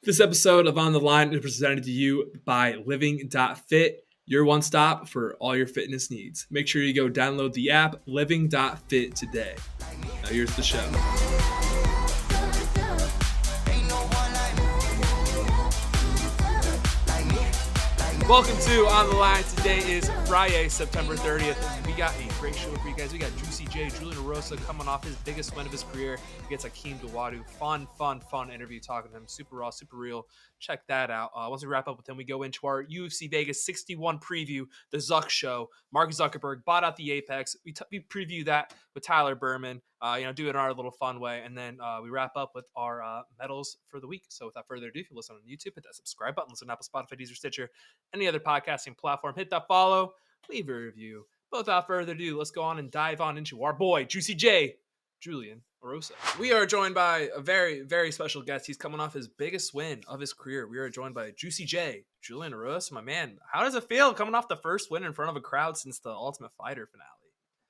This episode of On the Line is presented to you by Living.fit, your one stop for all your fitness needs. Make sure you go download the app Living.fit today. Now here's the show. Welcome to On the Line. Today is Friday, September 30th. And we got a great show for you guys. We got Juicy J, Julian Erosa coming off his biggest win of his career against Hakeem Dawodu. Fun interview talking to him. Super raw, super real. Check that out. Once we wrap up with him, we go into our UFC Vegas 61 preview, the Zuck Show. Mark Zuckerberg bought out the Apex. We preview that with Tyler Berman. Do it in our little fun way. And then we wrap up with our medals for the week. So without further ado, if you listen on YouTube, hit that subscribe button. Listen on Apple, Spotify, Deezer, Stitcher, any other podcasting platform. Hit that follow, leave a review. But without further ado, let's go on and dive on into our boy, Juicy J, Julian Erosa. We are joined by a very, very special guest. He's coming off his biggest win of his career. We are joined by Juicy J, Julian Erosa. My man, how does it feel coming off the first win in front of a crowd since the Ultimate Fighter finale?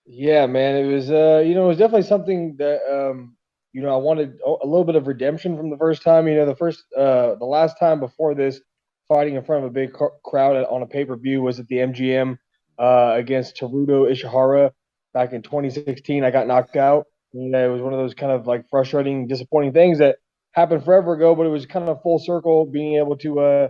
Yeah, man, it was it was definitely something that I wanted a little bit of redemption from the first time. The last time before this, fighting in front of a big crowd on a pay-per-view was at the MGM against Teruto Ishihara back in 2016. I got knocked out. And it was one of those kind of like frustrating, disappointing things that happened forever ago, but it was kind of full circle being able to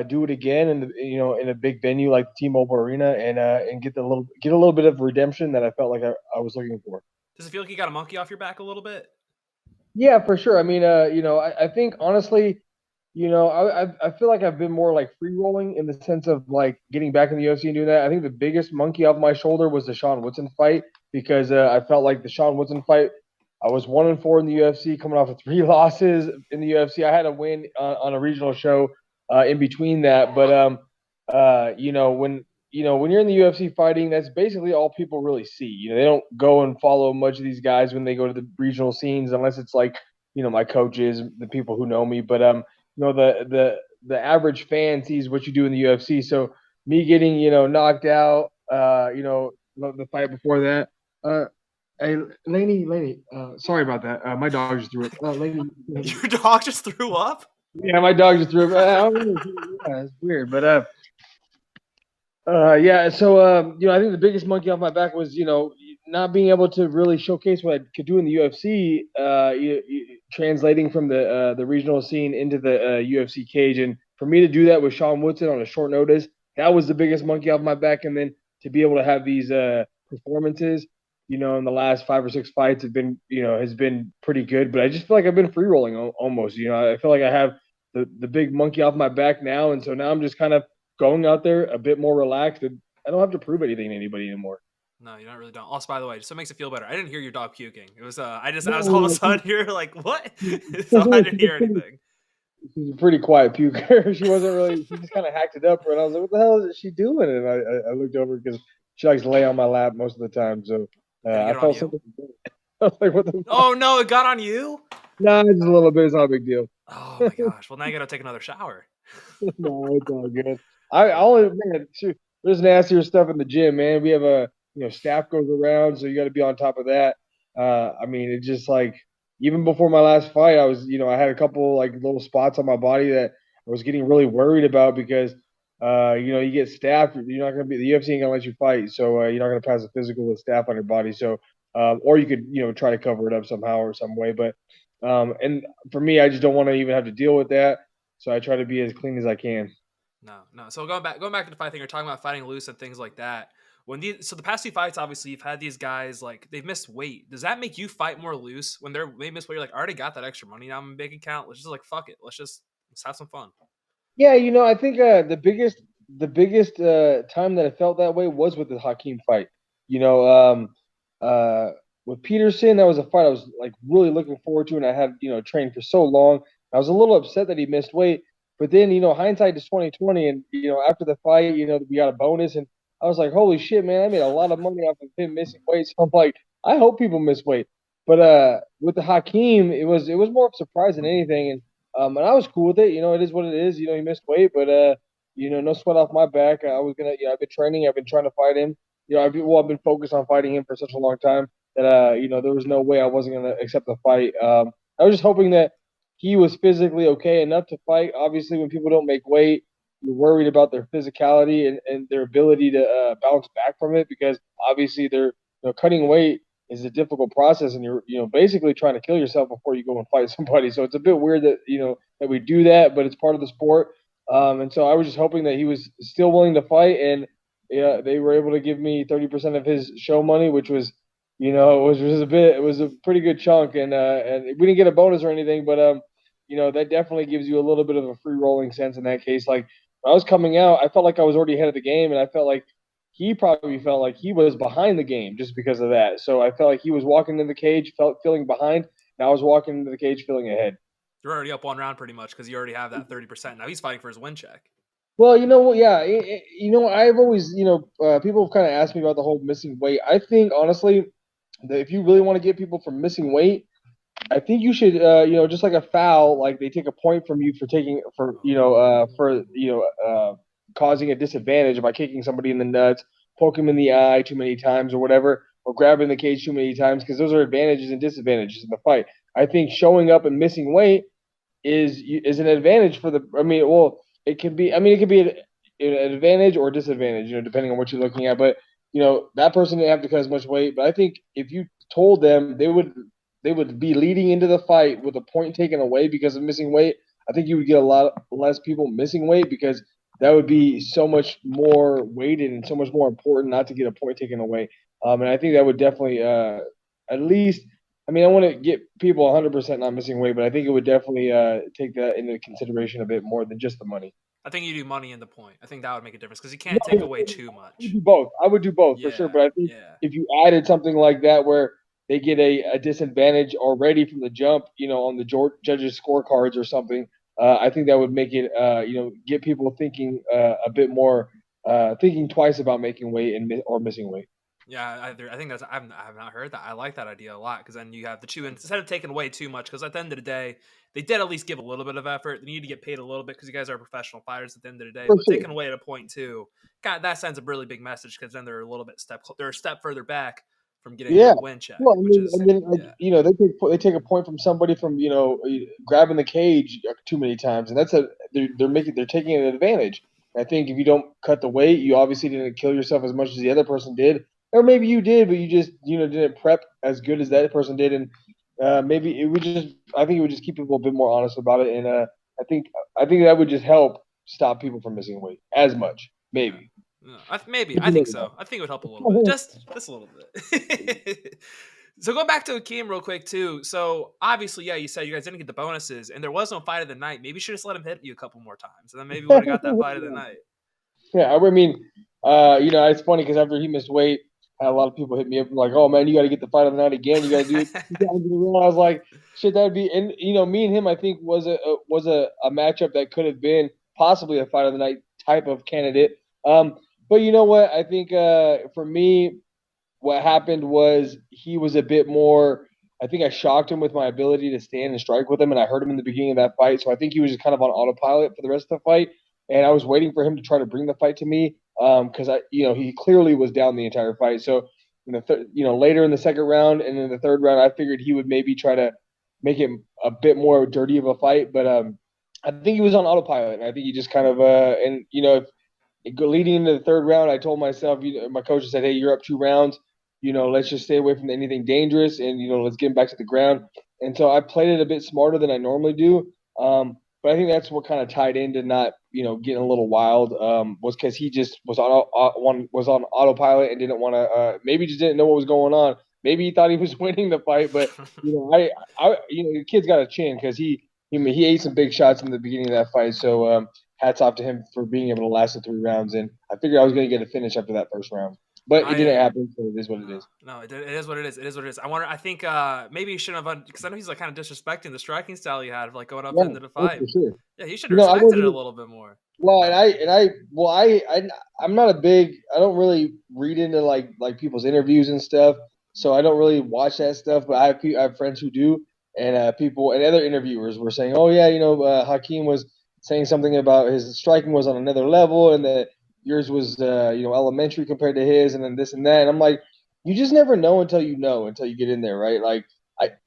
do it again in a big venue like T-Mobile Arena and get a little bit of redemption that I felt like I was looking for. Does it feel like you got a monkey off your back a little bit? Yeah, for sure. I mean, I think honestly, I feel like I've been more like free rolling in the sense of like getting back in the UFC and doing that. I think the biggest monkey off my shoulder was the Sean Woodson fight because I felt like the Sean Woodson fight. I was 1-4 in the UFC, coming off of 3 losses in the UFC. I had a win on a regional show in between that, but when you're in the UFC fighting, that's basically all people really see. They don't go and follow much of these guys when they go to the regional scenes, unless it's like my coaches, the people who know me. But the average fan sees what you do in the UFC. So me getting knocked out, the fight before that. Hey, Laney, sorry about that. My dog just threw up. Laney, Your dog just threw up? Yeah, my dog just threw up. Yeah, it's weird, but yeah. So I think the biggest monkey off my back was not being able to really showcase what I could do in the UFC. Translating from the regional scene into the UFC cage, and for me to do that with Sean Woodson on a short notice, that was the biggest monkey off my back. And then to be able to have these performances, in the last 5 or 6 fights has been pretty good. But I just feel like I've been free rolling almost. I feel like I have the big monkey off my back now, and so now I'm just kind of going out there a bit more relaxed, and I don't have to prove anything to anybody anymore. No, you don't really don't. Also, by the way, just so it makes it feel better, I didn't hear your dog puking. It was I was all of a sudden you're like, what? So I didn't hear anything. She's a pretty quiet puker. She just kind of hacked it up, and I was like, what the hell is she doing? And I looked over because she likes to lay on my lap most of the time. So I felt something. I was like, what the Oh no, it got on you? No, just a little bit. It's not a big deal. Oh my gosh. Well, now you got to take another shower. No, it's all good. There's nastier stuff in the gym, man. We have staff goes around, so you got to be on top of that. It's just like even before my last fight, I had a couple like little spots on my body that I was getting really worried about because, you get staff. You're not going to be the UFC ain't going to let you fight, so you're not going to pass a physical with staff on your body. So, or you could try to cover it up somehow or some way. But and for me, I just don't want to even have to deal with that. So I try to be as clean as I can. No. So going back to the fight thing, you're talking about fighting loose and things like that. So the past 2 fights, obviously, you've had these guys like they've missed weight. Does that make you fight more loose when they miss weight? You're like, I already got that extra money now in my bank account. Let's just like fuck it. Let's have some fun. Yeah, I think the biggest time that I felt that way was with the Hakeem fight. With Peterson, that was a fight I was like really looking forward to, and I had trained for so long. I was a little upset that he missed weight, but then hindsight is 2020, and after the fight, we got a bonus, and I was like, holy shit, man, I made a lot of money off of him missing weight. So I'm like, I hope people miss weight. But with the Hakeem, it was more of a surprise than anything, and I was cool with it. It is what it is. He missed weight, but no sweat off my back. I was gonna, I've been training. I've been trying to fight him. I've been focused on fighting him for such a long time that there was no way I wasn't gonna accept the fight. I was just hoping that he was physically okay enough to fight. Obviously, when people don't make weight, you're worried about their physicality and their ability to bounce back from it because obviously they're cutting weight is a difficult process and you're basically trying to kill yourself before you go and fight somebody. So it's a bit weird that that we do that, but it's part of the sport. And so I was just hoping that he was still willing to fight, and yeah, they were able to give me 30% of his show money, which was it was a pretty good chunk, and we didn't get a bonus or anything, but that definitely gives you a little bit of a free rolling sense in that case. Like when I was coming out, I felt like I was already ahead of the game, and I felt like he probably felt like he was behind the game just because of that. So I felt like he was walking into the cage, feeling behind, and I was walking into the cage feeling ahead. You're already up 1 round pretty much because you already have that 30%. Now he's fighting for his win check. Well, you know what? Yeah, I've always, people have kind of asked me about the whole missing weight. I think honestly, that if you really want to get people from missing weight, I think you should, just like a foul, like they take a point from you for causing a disadvantage by kicking somebody in the nuts, poke him in the eye too many times or whatever, or grabbing the cage too many times, because those are advantages and disadvantages in the fight. I think showing up and missing weight is an advantage for the. I mean, well, it can be. I mean, it could be an advantage or disadvantage, depending on what you're looking at. But that person didn't have to cut as much weight. But I think if you told them they would be leading into the fight with a point taken away because of missing weight, I think you would get a lot less people missing weight because that would be so much more weighted and so much more important not to get a point taken away. And I think that would definitely, at least, I mean, I want to get people 100% not missing weight, but I think it would definitely take that into consideration a bit more than just the money. I think you do money in the point. I think that would make a difference because you can't take away too I would much. do both. I would do both for sure. Yeah, But I think yeah. if you added something like that where they get a disadvantage already from the jump, on the judges' scorecards or something, I think that would make it, get people thinking a bit more, thinking twice about making weight or missing weight. Yeah, I think I've not heard that. I like that idea a lot because then you have the two instead of taking away too much. Because at the end of the day, they did at least give a little bit of effort. They need to get paid a little bit because you guys are professional fighters at the end of the day. For But sure. taking away at a point too, God, that sends a really big message because then they're a little bit they're a step further back from getting Yeah. their win check, Well, I which mean, is and then like yeah. they take a point from somebody from grabbing the cage too many times, and they're taking an advantage. I think if you don't cut the weight, you obviously didn't kill yourself as much as the other person did, or maybe you did, but you just didn't prep as good as that person did, and maybe it would just I think it would just keep people a bit more honest about it, and I think I think that would just help stop people from missing weight as much, Yeah. maybe. No, maybe. I Maybe think not. so. I think it would help a little bit. Just a little bit. So go back to Hakeem real quick too. So obviously, yeah, you said you guys didn't get the bonuses, and there was no fight of the night. Maybe you should just let him hit you a couple more times, and then maybe we would have got that fight of the night. Yeah, I mean, it's funny because after he missed weight, a lot of people hit me up like, "Oh man, you got to get the fight of the night again. You got to do it 2 times in a row." I was like, "Shit, that'd be." And me and him, I think was a matchup that could have been possibly a fight of the night type of candidate. But you know what? I think for me, what happened was he was a bit more. I think I shocked him with my ability to stand and strike with him, and I hurt him in the beginning of that fight. So I think he was just kind of on autopilot for the rest of the fight, and I was waiting for him to try to bring the fight to me because he clearly was down the entire fight. So later in the second round and in the third round, I figured he would maybe try to make it a bit more dirty of a fight, but I think he was on autopilot. And I think he just kind of leading into the third round, I told myself, my coach said, "Hey, you're up 2 rounds. Let's just stay away from anything dangerous, and let's get him back to the ground." And so I played it a bit smarter than I normally do. But I think that's what kind of tied into not, getting a little wild. Was because he just was on autopilot and didn't want to. Maybe just didn't know what was going on. Maybe he thought he was winning the fight, but the kid's got a chin because he ate some big shots in the beginning of that fight. So hats off to him for being able to last the 3 rounds. And I figured I was going to get a finish after that first round, but it didn't happen. So it is what it is. No, it is what it is. It is what it is. I think maybe he shouldn't have because I know he's like kind of disrespecting the striking style he had of like going up Yeah, into the oh, fight. for sure. Yeah, he should have respected it a little bit more. Well, I'm not a big. I don't really read into like people's interviews and stuff, so I don't really watch that stuff. But I have friends who do, and people and other interviewers were saying, "Oh yeah, Hakeem was saying something about his striking was on another level, and that yours was elementary compared to his, and then this and that." And I'm like, you just never know until you get in there, right? Like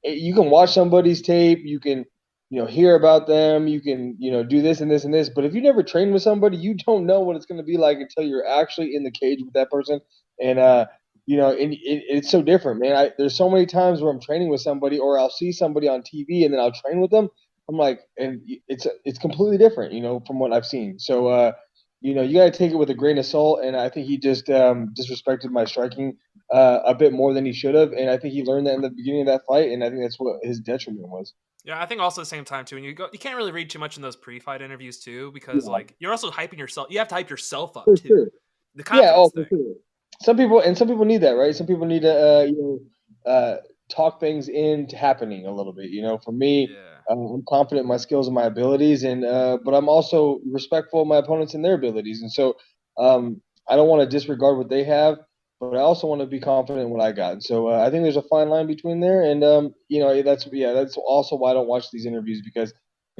you can watch somebody's tape, you can hear about them. You can, do this and this and this. But if you never train with somebody, you don't know what it's going to be like until you're actually in the cage with that person. And, it's so different, man. There's so many times where I'm training with somebody or I'll see somebody on TV and then I'll train with them. I'm like, and it's completely different, from what I've seen. So, you got to take it with a grain of salt. And I think he just disrespected my striking a bit more than he should have. And I think he learned that in the beginning of that fight. And I think that's what his detriment was. Yeah, I think also at the same time too, when you go, you can't really read too much in those pre-fight interviews too, because Yeah, like you're also hyping yourself. You have to hype yourself up for too. sure. The Yeah, confidence for thing. sure. Some people need that, right? Some people need to, talk things into happening a little bit. For me, Yeah. I'm confident in my skills and my abilities, and but I'm also respectful of my opponents and their abilities, and so I don't want to disregard what they have, but I also want to be confident in what I got. And so I think there's a fine line between there, and that's also why I don't watch these interviews because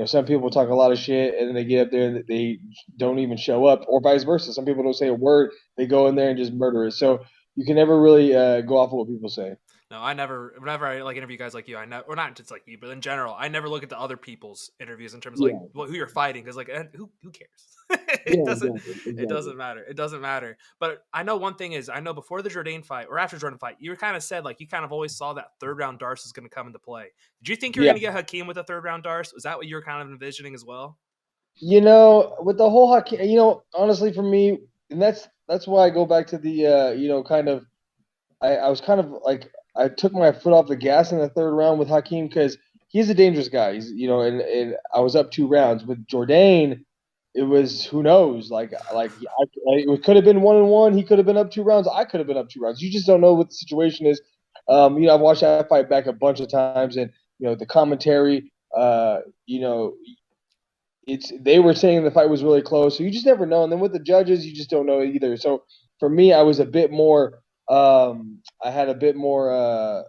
some people talk a lot of shit and then they get up there and they don't even show up, or vice versa. Some people don't say a word, they go in there and just murder it. So you can never really go off of what people say. No, I never. Whenever I like interview guys like you, I know, or not just like you, but in general, I never look at the other people's interviews in terms of like Yeah, who you're fighting, because like who cares? it yeah, doesn't exactly, it exactly. doesn't matter. It doesn't matter. But I know one thing is I know before the Jourdain fight or after Jordan fight, you kind of said like you kind of always saw that third round Darce is going to come into play. Did you think you were Yeah, going to get Hakeem with a third round Darce? Was that what you were kind of envisioning as well? with the whole hockey, honestly, for me, and that's why I go back to the kind of I was kind of like I took my foot off the gas in the third round with Hakeem because he's a dangerous guy. He's and I was up 2 rounds with Jourdain. It was who knows it could have been 1-1. He could have been up 2 rounds. I could have been up 2 rounds. You just don't know what the situation is. I've watched that fight back a bunch of times, and the commentary. You know, they were saying the fight was really close, so you just never know. And then with the judges, you just don't know either. So for me, I was a bit more. I had a bit more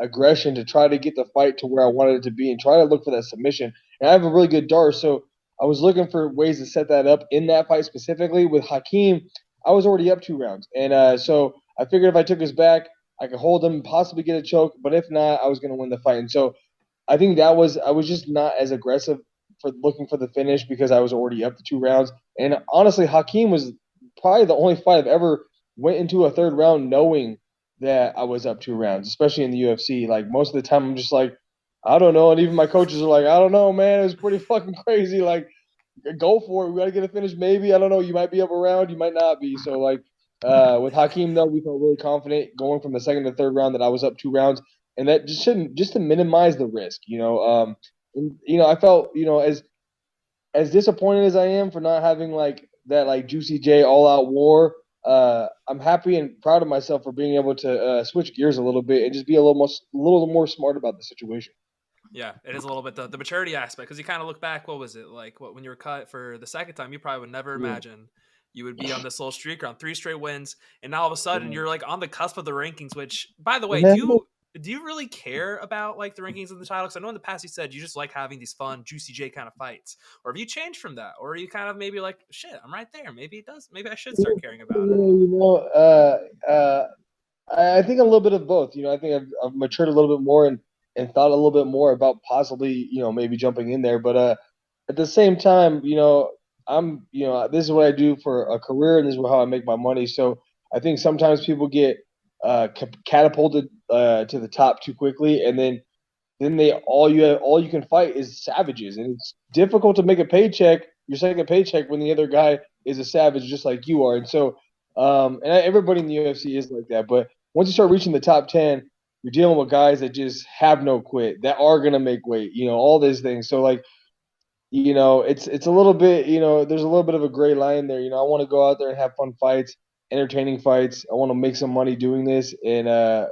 aggression to try to get the fight to where I wanted it to be and try to look for that submission. And I have a really good dart, so I was looking for ways to set that up in that fight specifically. With Hakeem, I was already up 2 rounds, and so I figured if I took his back, I could hold him, possibly get a choke. But if not, I was going to win the fight. And so I think I was just not as aggressive for looking for the finish because I was already up to 2 rounds. And honestly, Hakeem was probably the only fight I've ever went into a third round knowing that I was up 2 rounds, especially in the UFC. Like most of the time, I'm just like, I don't know. And even my coaches are like, I don't know, man. It was pretty fucking crazy. Like, go for it. We got to get a finish. Maybe I don't know. You might be up around. You might not be. So like with Hakeem though, we felt really confident going from the second to third round that I was up 2 rounds, and that just shouldn't just to minimize the risk. And, I felt as disappointed as I am for not having like that like Juicy J all out war. I'm happy and proud of myself for being able to switch gears a little bit and just be a little more smart about the situation. Yeah, it is a little bit the maturity aspect because you kind of look back. What was it like? What when you were cut for the second time? You probably would never Yeah. imagine you would be on this little streak on 3 straight wins, and now all of a sudden you're like on the cusp of the rankings. Which, by the way, Yeah. do you really care about like the rankings of the title? Because I know in the past you said you just like having these fun, juicy J kind of fights, or have you changed from that, or are you kind of maybe like shit? I'm right there. Maybe it does. Maybe I should start caring about it. You know, I think a little bit of both. I think I've matured a little bit more and thought a little bit more about possibly, maybe jumping in there. But at the same time, this is what I do for a career and this is how I make my money. So I think sometimes people get catapulted to the top too quickly, and then they all you can fight is savages, and it's difficult to make a paycheck, your second paycheck, when the other guy is a savage just like you are. And so, everybody in the UFC is like that. But once you start reaching the top 10, you're dealing with guys that just have no quit, that are gonna make weight, all these things. So like it's a little bit, there's a little bit of a gray line there. I want to go out there and have fun fights, entertaining fights. I want to make some money doing this, and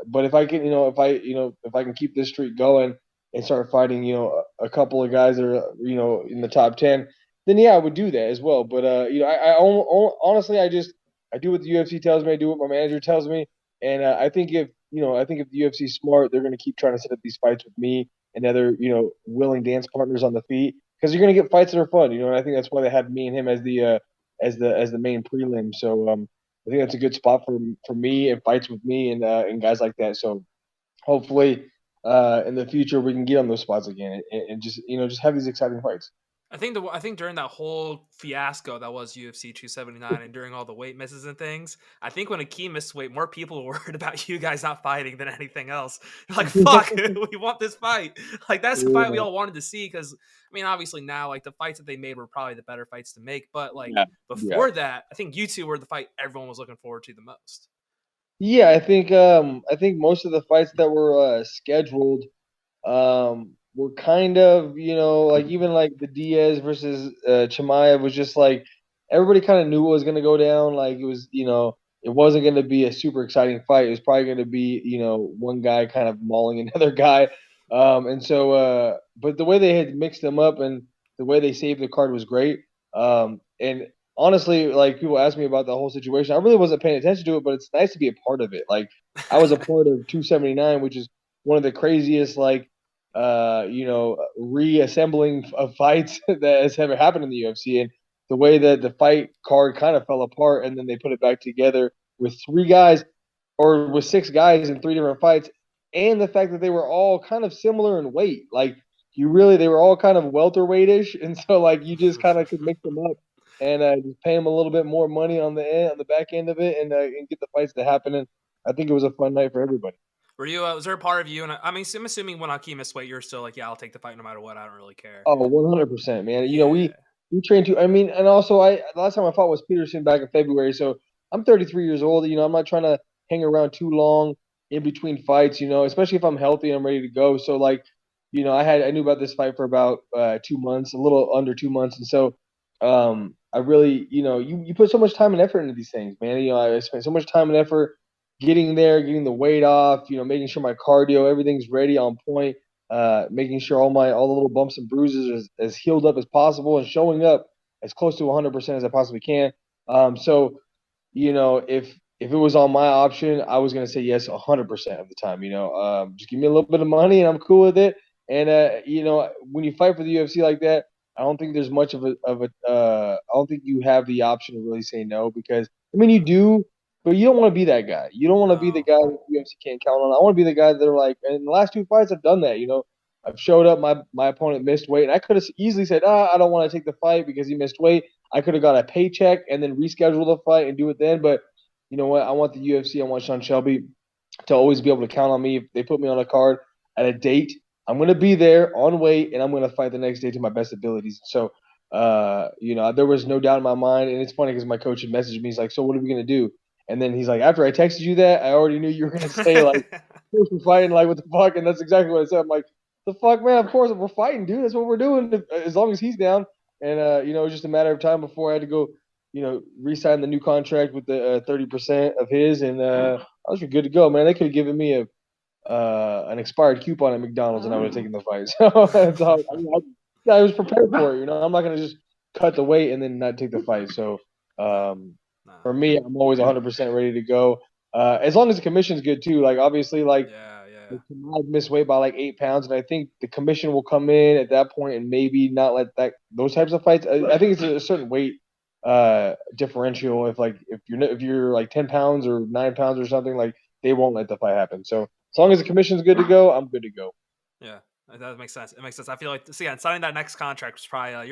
but if I can, if I can keep this streak going and start fighting, a couple of guys that are, in the top 10, then yeah, I would do that as well. But honestly, I do what the UFC tells me, I do what my manager tells me, and I think if the UFC is smart, they're going to keep trying to set up these fights with me and other, willing dance partners on the feet because you're going to get fights that are fun, and I think that's why they had me and him as the main prelim. So I think that's a good spot for me and fights with me and guys like that. So hopefully, in the future we can get on those spots again and just just have these exciting fights. I think during that whole fiasco that was UFC 279 and during all the weight misses and things, I think when Akeem missed weight, more people were worried about you guys not fighting than anything else. They're like, fuck, we want this fight. Like, that's the fight we Yeah, all wanted to see because, I mean, obviously now, like, the fights that they made were probably the better fights to make. But, like, yeah, yeah. before that, I think you two were the fight everyone was looking forward to the most. Yeah, I think most of the fights that were scheduled were kind of, like even like the Diaz versus Chimaev was just like everybody kind of knew what was going to go down. Like it was, it wasn't going to be a super exciting fight. It was probably going to be, one guy kind of mauling another guy. And so, but the way they had mixed them up and the way they saved the card was great. And honestly, like people ask me about the whole situation, I really wasn't paying attention to it, but it's nice to be a part of it. Like I was a part of 279, which is one of the craziest, like, reassembling of fights that has ever happened in the UFC. And the way that the fight card kind of fell apart and then they put it back together with three guys or with six guys in three different fights, and the fact that they were all kind of similar in weight. Like they were all kind of welterweightish, and so like you just kind of could mix them up and just pay them a little bit more money on the back end of it, and get the fights to happen. And I think it was a fun night for everybody. Were you, was there a part of you, and I mean, I'm assuming when Akeem missed weight, you're still like, yeah, I'll take the fight no matter what. I don't really care. Oh, 100%, man. Yeah. We train too. I mean, and also the last time I fought was Peterson back in February. So I'm 33 years old. I'm not trying to hang around too long in between fights, especially if I'm healthy and I'm ready to go. So like, I knew about this fight for about 2 months, a little under 2 months. And so I really, you put so much time and effort into these things, man. I spent so much time and effort getting there, getting the weight off, making sure my cardio, everything's ready on point, making sure all the little bumps and bruises are as healed up as possible, and showing up as close to 100% as I possibly can. So if it was on my option, I was gonna say yes 100% of the time. Just give me a little bit of money and I'm cool with it. And when you fight for the UFC like that, I don't think there's much of a. I don't think you have the option to really say no, because I mean you do, but you don't want to be that guy. You don't want to be the No. guy that the UFC can't count on. I want to be the guy that are like, in the last two fights, I've done that. I've showed up, my opponent missed weight, and I could have easily said, I don't want to take the fight because he missed weight. I could have got a paycheck and then reschedule the fight and do it then. But you know what? I want the UFC, I want Sean Shelby to always be able to count on me. If they put me on a card at a date, I'm going to be there on weight, and I'm going to fight the next day to my best abilities. So, there was no doubt in my mind. And it's funny because my coach had messaged me. He's like, so what are we going to do? And then he's like, after I texted you that, I already knew you were going to say, like, we're fighting, like, what the fuck? And that's exactly what I said. I'm like, the fuck, man? Of course, we're fighting, dude. That's what we're doing, as long as he's down. And, it was just a matter of time before I had to go, re-sign the new contract with the 30% of his. And I was good to go, man. They could have given me an expired coupon at McDonald's, and I would have taken the fight. So I was prepared for it. I'm not gonna just cut the weight and then not take the fight. So for me, I'm always 100% ready to go. As long as the commission's good too. Like obviously, like Yeah, yeah. I've missed weight by like 8 pounds, and I think the commission will come in at that point and maybe not let those types of fights. I think it's a certain weight differential. If you're like 10 pounds or 9 pounds or something, like they won't let the fight happen. So as long as the commission's good to go, I'm good to go. Yeah, that makes sense. It makes sense. I feel like, see, yeah, signing that next contract was probably,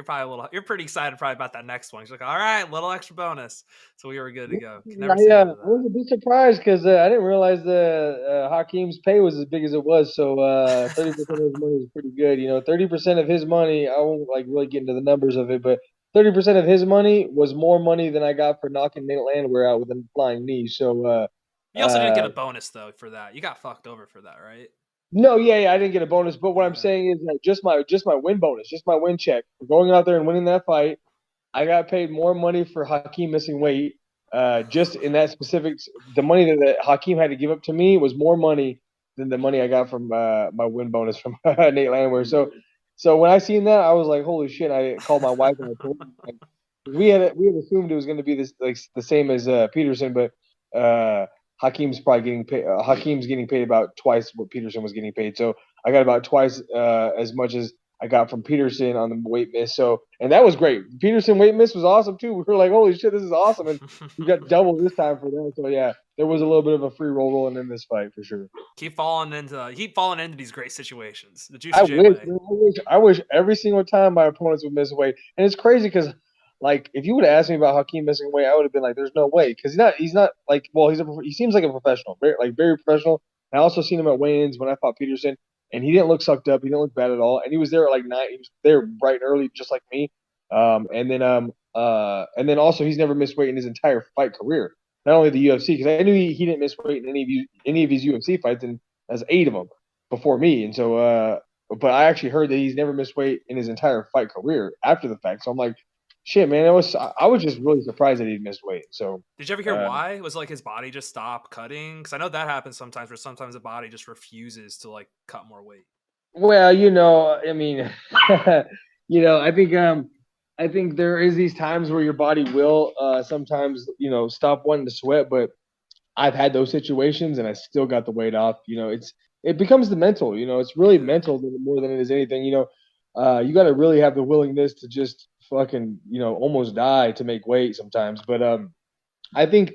you're pretty excited probably about that next one. You're like, all right, little extra bonus. So we were good to go. Can never say no to I was that. a bit surprised because I didn't realize the Hakeem's pay was as big as it was. So 30% of his money is pretty good. 30% of his money, I won't like really get into the numbers of it, but 30% of his money was more money than I got for knocking Nate Landwehr out with a flying knee. So You also didn't get a bonus though for that. You got fucked over for that, right? no, yeah, I didn't get a bonus. But what I'm Yeah. saying is that just my win bonus, just my win check for going out there and winning that fight. I got paid more money for Hakeem missing weight. Just in that specific, the money that Hakeem had to give up to me was more money than the money I got from my win bonus from Nate Landwehr. So when I seen that, I was like, "Holy shit!" I called my wife and I told her, like, we had assumed it was going to be this like the same as Peterson, but Hakeem's probably getting paid. Hakeem's getting paid about twice what Peterson was getting paid. So I got about twice as much as I got from Peterson on the weight miss. So, and that was great. Peterson weight miss was awesome too. We were like, holy shit, this is awesome. And we got double this time for them. So yeah, there was a little bit of a free roll rolling in this fight for sure. Keep falling into these great situations. The Juicy I J wish, way. man, I wish every single time my opponents would miss weight. And it's crazy because, like, if you would have asked me about Hakeem missing weight, I would have been like, "There's no way," because he's not like, well, he seems like a professional, very professional. I also seen him at weigh-ins when I fought Peterson, and he didn't look sucked up. He didn't look bad at all, and he was there at like 9. He was there bright and early, just like me. And then also he's never missed weight in his entire fight career. Not only the UFC, because I knew he didn't miss weight in any of his UFC fights, and that's 8 of them before me. And so, but I actually heard that he's never missed weight in his entire fight career after the fact. So I'm like, shit, man, I was just really surprised that he missed weight. So did you ever hear why? Was it like his body just stopped cutting? Because I know that happens sometimes, where sometimes the body just refuses to like cut more weight. well, I mean, I think there is these times where your body will sometimes stop wanting to sweat, but I've had those situations and I still got the weight off. It becomes the mental. It's really mental more than it is anything. You got to really have the willingness to just fucking almost die to make weight sometimes. But I think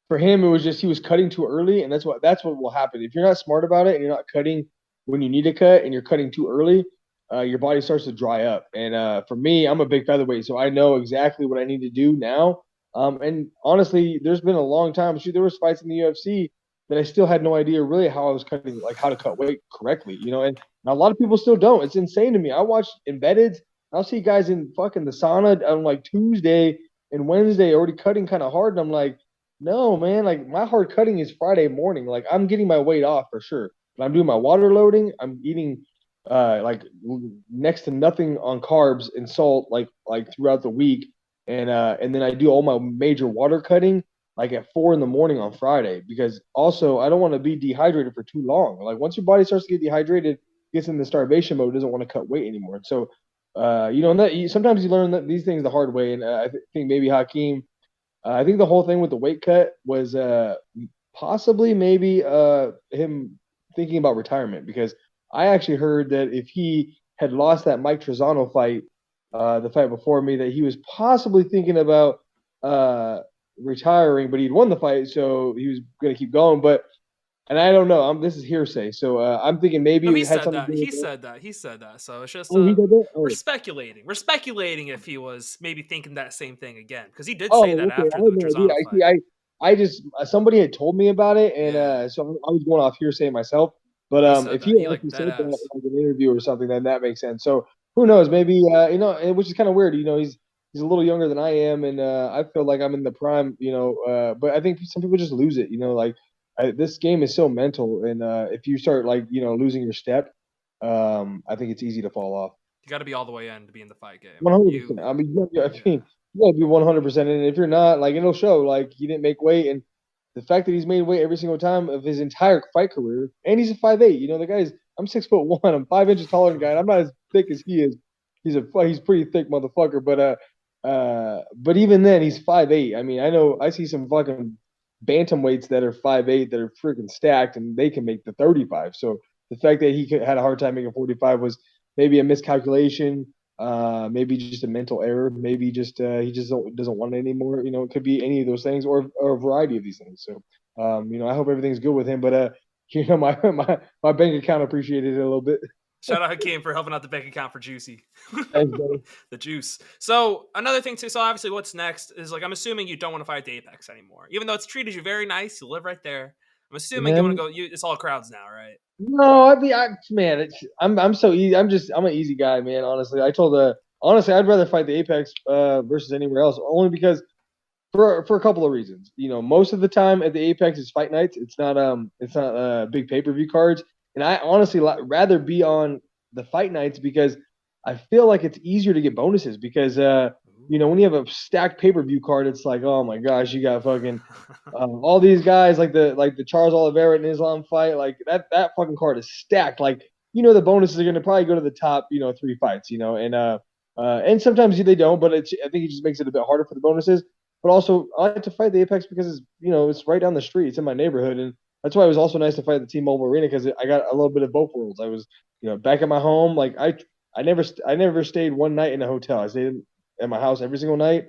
for him it was just he was cutting too early, and that's what will happen if you're not smart about it and you're not cutting when you need to cut and you're cutting too early. Your body starts to dry up. And for me, I'm a big featherweight, so I know exactly what I need to do now. And honestly, there's been a long time. Shoot, there was fights in the UFC that I still had no idea really how I was cutting, like how to cut weight correctly. And a lot of people still don't. It's insane to me. I watch embedded. I'll see guys in fucking the sauna on like Tuesday and Wednesday already cutting kind of hard, and I'm like, no, man. Like my hard cutting is Friday morning. Like I'm getting my weight off for sure. But I'm doing my water loading. I'm eating like next to nothing on carbs and salt like throughout the week, and then I do all my major water cutting like at 4 in the morning on Friday, because also I don't want to be dehydrated for too long. Like once your body starts to get dehydrated, gets in the starvation mode, doesn't want to cut weight anymore. And so and sometimes you learn these things the hard way. And I think maybe Hakeem, I think the whole thing with the weight cut was possibly maybe him thinking about retirement, because I actually heard that if he had lost that Mike Trezano fight, the fight before me, that he was possibly thinking about retiring, but he'd won the fight, so he was going to keep going. And I don't know. This is hearsay, so I'm thinking maybe No, it had something to do with that. He said that. So it's just he did that? we're speculating. We're speculating if he was maybe thinking that same thing again, because he did say that Okay. after I the had no Trezano idea. fight. I just somebody had told me about it, and Yeah. so I was going off hearsay myself. But He said if that. he He like actually dead said that in ass. like an interview or something, then that makes sense. So who knows? Maybe which is kind of weird. He's a little younger than I am, and I feel like I'm in the prime. But I think some people just lose it. This game is so mental, and if you start like losing your step, I think it's easy to fall off. You got to be all the way in to be in the fight game. 100%. I mean, you gotta be 100%. And if you're not, like, it'll show. Like, he didn't make weight, and the fact that he's made weight every single time of his entire fight career, and he's a 5'8". The guy's. I'm 6'1". I'm 5 inches taller than the guy. And I'm not as thick as he is. He's pretty thick motherfucker. But even then, he's 5'8". I mean, I see some fucking bantamweights that are 5'8" that are freaking stacked, and they can make the 35. So the fact that he had a hard time making 45 was maybe a miscalculation, maybe just a mental error, maybe just he just doesn't want it anymore. It could be any of those things, or a variety of these things. So I hope everything's good with him. But my bank account appreciated it a little bit. Shout out Hakeem for helping out the bank account for Juicy. Thanks, buddy. The juice. So another thing too. So obviously, what's next is like I'm assuming you don't want to fight at the Apex anymore, even though it's treated you very nice. You live right there. I'm assuming you want to go. It's all crowds now, right? No, man, I'm so easy. I'm an easy guy, man. Honestly, honestly, I'd rather fight the Apex versus anywhere else, only because for a couple of reasons. Most of the time at the Apex is fight nights. It's not big pay-per-view cards, and I honestly rather be on the fight nights, because I feel like it's easier to get bonuses, because when you have a stacked pay-per-view card, it's like, oh my gosh, you got fucking all these guys like the Charles Oliveira and Islam fight, like that fucking card is stacked. Like, the bonuses are going to probably go to the top 3 fights, and sometimes they don't, but I think it just makes it a bit harder for the bonuses. But also, I like to fight the Apex because it's right down the street, it's in my neighborhood, and that's why it was also nice to fight the T-Mobile Arena, because I got a little bit of both worlds. I was back at my home, like I never stayed one night in a hotel. I stayed at my house every single night.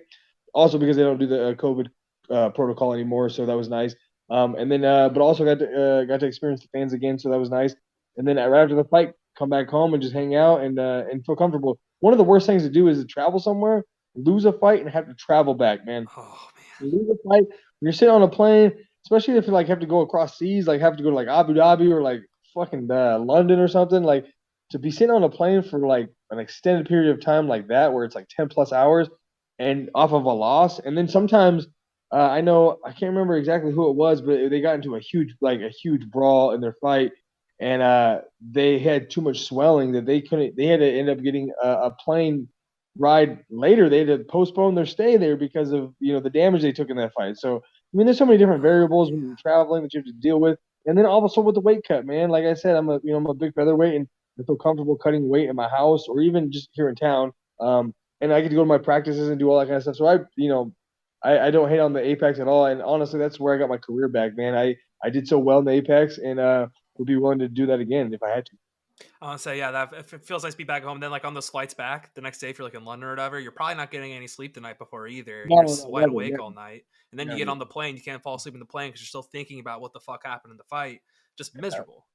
Also because they don't do the COVID protocol anymore, so that was nice. And then, but also got to experience the fans again, so that was nice. And then right after the fight, come back home and just hang out and feel comfortable. One of the worst things to do is to travel somewhere, lose a fight, and have to travel back, man. Oh man. You lose a fight when you're sitting on a plane, especially if you like have to go across seas, like have to go to like Abu Dhabi or like fucking London or something. Like to be sitting on a plane for like an extended period of time like that, where it's like 10 plus hours, and off of a loss, and then sometimes I know I can't remember exactly who it was, but they got into a huge brawl in their fight, and they had too much swelling that they couldn't. They had to end up getting a plane ride later. They had to postpone their stay there because of the damage they took in that fight. So I mean, there's so many different variables when you're traveling that you have to deal with, and then also with the weight cut, man. Like I said, I'm a big featherweight, and I feel comfortable cutting weight in my house or even just here in town. And I get to go to my practices and do all that kind of stuff. So I don't hate on the Apex at all. And honestly, that's where I got my career back, man. I did so well in the Apex, and would be willing to do that again if I had to. I want to say, yeah, that it feels nice to be back home. Then, like on those flights back the next day, if you're like in London or whatever, you're probably not getting any sleep the night before either. No, You're no, no, wide never, awake never, all night, and then you get never. on the plane, you can't fall asleep in the plane because you're still thinking about what the fuck happened in the fight. Just miserable.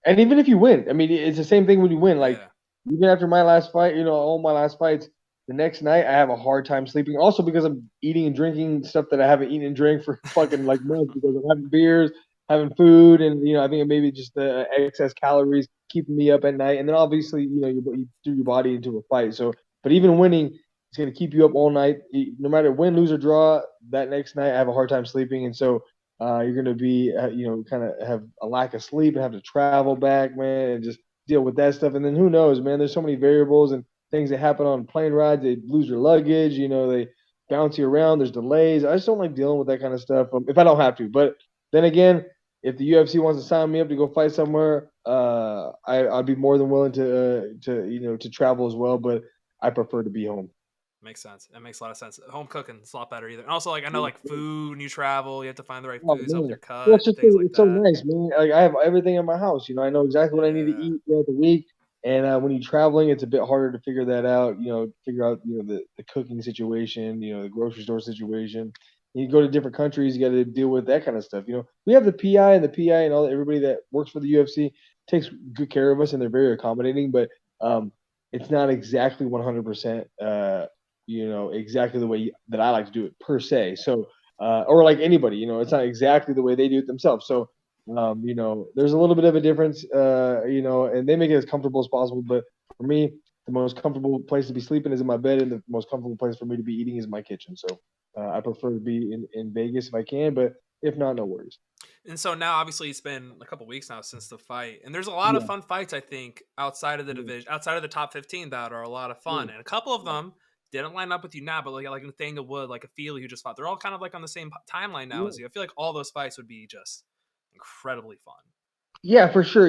And even if you win, I mean, it's the same thing when you win. Like Yeah. even after my last fight, all my last fights, the next night I have a hard time sleeping. Also because I'm eating and drinking stuff that I haven't eaten and drank for fucking like months because I'm having beers, having food, and I think maybe just the excess calories keeping me up at night. And then obviously, you threw your body into a fight. So, but even winning, it's gonna keep you up all night. No matter win, lose, or draw. That next night I have a hard time sleeping, and so you're going to be, kind of have a lack of sleep and have to travel back, man, and just deal with that stuff. And then who knows, man? There's so many variables and things that happen on plane rides. They lose your luggage, they bounce you around. There's delays. I just don't like dealing with that kind of stuff if I don't have to. But then again, if the UFC wants to sign me up to go fight somewhere, I'd be more than willing to travel as well. But I prefer to be home. Makes sense. That makes a lot of sense. Home cooking is a lot better either. And also, like I know, like food when you travel, you have to find the right Oh, foods, help with man. your Well, cut, things like it's so that. nice, man. Like I have everything in my house. I know exactly what I need to Yeah. eat throughout the week. And when you're traveling, it's a bit harder to figure that out. Figure out the cooking situation, the grocery store situation. You go to different countries, you got to deal with that kind of stuff. We have the PI and all everybody that works for the UFC takes good care of us, and they're very accommodating. But it's not exactly 100%. Exactly the way that I like to do it per se. So or like anybody, it's not exactly the way they do it themselves. So, there's a little bit of a difference, and they make it as comfortable as possible. But for me, the most comfortable place to be sleeping is in my bed, and the most comfortable place for me to be eating is my kitchen. So I prefer to be in Vegas if I can, but if not, no worries. And so now, obviously, it's been a couple weeks now since the fight, and there's a lot of Yeah. fun fights. I think outside of the Yeah. division, outside of the top 15, that are a lot of fun, and a couple of them didn't line up with you now. But like Nathaniel Wood, like a Feely who just fought, they're all kind of like on the same timeline now Yeah. as you. I feel like all those fights would be just incredibly fun. Yeah, for sure.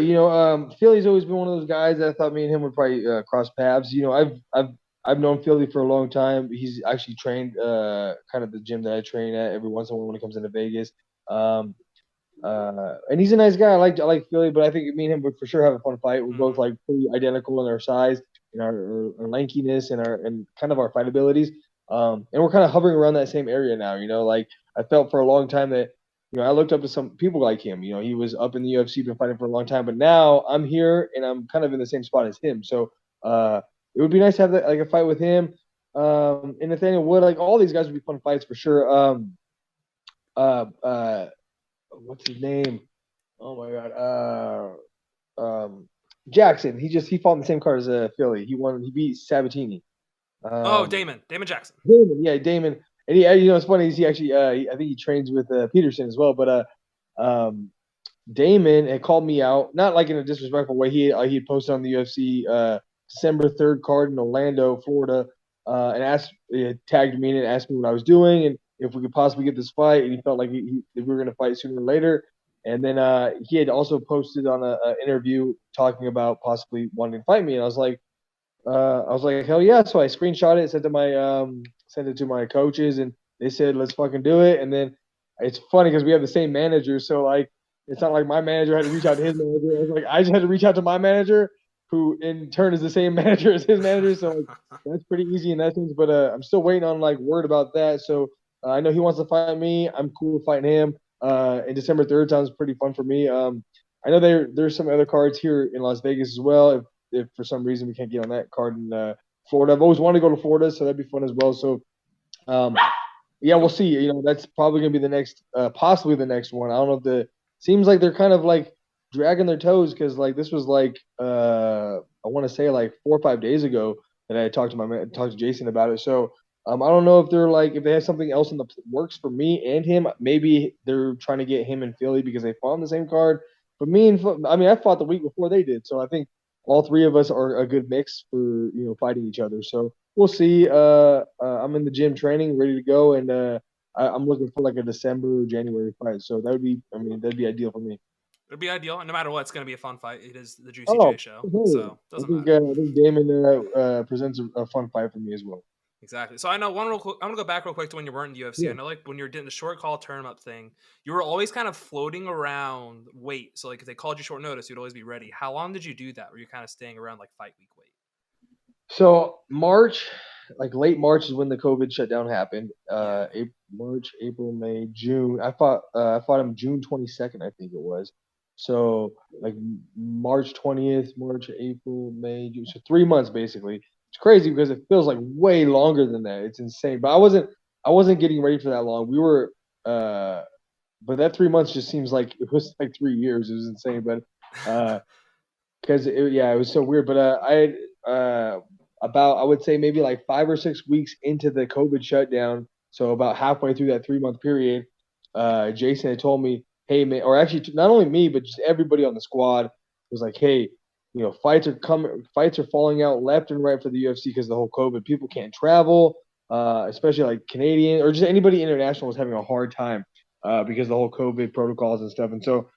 Philly's always been one of those guys that I thought me and him would probably cross paths. I've known Philly for a long time. He's actually trained kind of the gym that I train at every once in a while when it comes into Vegas. Um, and he's a nice guy. I like Philly, but I think me and him would for sure have a fun fight. We're both like pretty identical in our size and our lankiness and kind of our fight abilities. And we're kind of hovering around that same area now. Like I felt for a long time that I looked up to some people like him. He was up in the UFC, been fighting for a long time, but now I'm here and I'm kind of in the same spot as him. So it would be nice to have like a fight with him. And Nathaniel Wood, like all these guys would be fun fights for sure. Uh, uh, what's his name? Oh my god. Jackson. He fought in the same card as Philly. He beat Sabatini. Oh, Um, Damon Jackson. Damon. And it's funny. He actually, I think he trains with Peterson as well. But Damon had called me out, not like in a disrespectful way. He had posted on the UFC December 3rd card in Orlando, Florida, and tagged me in and asked me what I was doing and if we could possibly get this fight. And he felt like we were going to fight sooner or later. And then he had also posted on an interview talking about possibly wanting to fight me. And I was like, hell yeah! So I screenshot it, sent it to my coaches, and they said, let's fucking do it. And then it's funny because we have the same manager, so like it's not like my manager had to reach out to his manager. It's like I just had to reach out to my manager, who in turn is the same manager as his manager. So like, that's pretty easy in that sense. But I'm still waiting on like word about that. So I know he wants to fight me. I'm cool with fighting him. And December 3rd sounds pretty fun for me. I know there's some other cards here in Las Vegas as well. If for some reason we can't get on that card in Florida, I've always wanted to go to Florida, so that'd be fun as well. So, yeah, we'll see. That's probably gonna be the next, possibly the next one. I don't know if seems like they're kind of like dragging their toes because like this was like I want to say like 4 or 5 days ago that I talked to Jason about it. So I don't know if they're like if they have something else in the works for me and him. Maybe they're trying to get him in Philly because they fought on the same card. But I fought the week before they did, so I think all three of us are a good mix for fighting each other. So we'll see. I'm in the gym training, ready to go, and I'm looking for like a December or January fight. So that'd be ideal for me. It'd be ideal, and no matter what, it's going to be a fun fight. It is the Juicy J Oh, show, okay. so it doesn't matter. I think Damon presents a fun fight for me as well. Exactly. So I know one real quick. I'm gonna go back real quick to when you weren't in the UFC. Yeah. I know like when you're doing the short call tournament thing, you were always kind of floating around weight. So like if they called you short notice, you'd always be ready. How long did you do that? Were you kind of staying around like fight week weight? So March, like late March is when the COVID shutdown happened. March, April, May, June. I fought him June 22nd, I think it was. So like March 20th, March, April, May, June. So 3 months basically. It's crazy because it feels like way longer than that. It's insane. But I wasn't getting ready for that long. We were but that 3 months just seems like it was like 3 years. It was insane. But because it was so weird. But about I would say maybe like 5 or 6 weeks into the COVID shutdown, so about halfway through that 3 month period, Jason had told me, "Hey man," or actually not only me but just everybody on the squad was like, "Hey, fights are falling out left and right for the UFC because of the whole COVID. People can't travel, especially like Canadian or just anybody international was having a hard time because of the whole COVID protocols and stuff." And so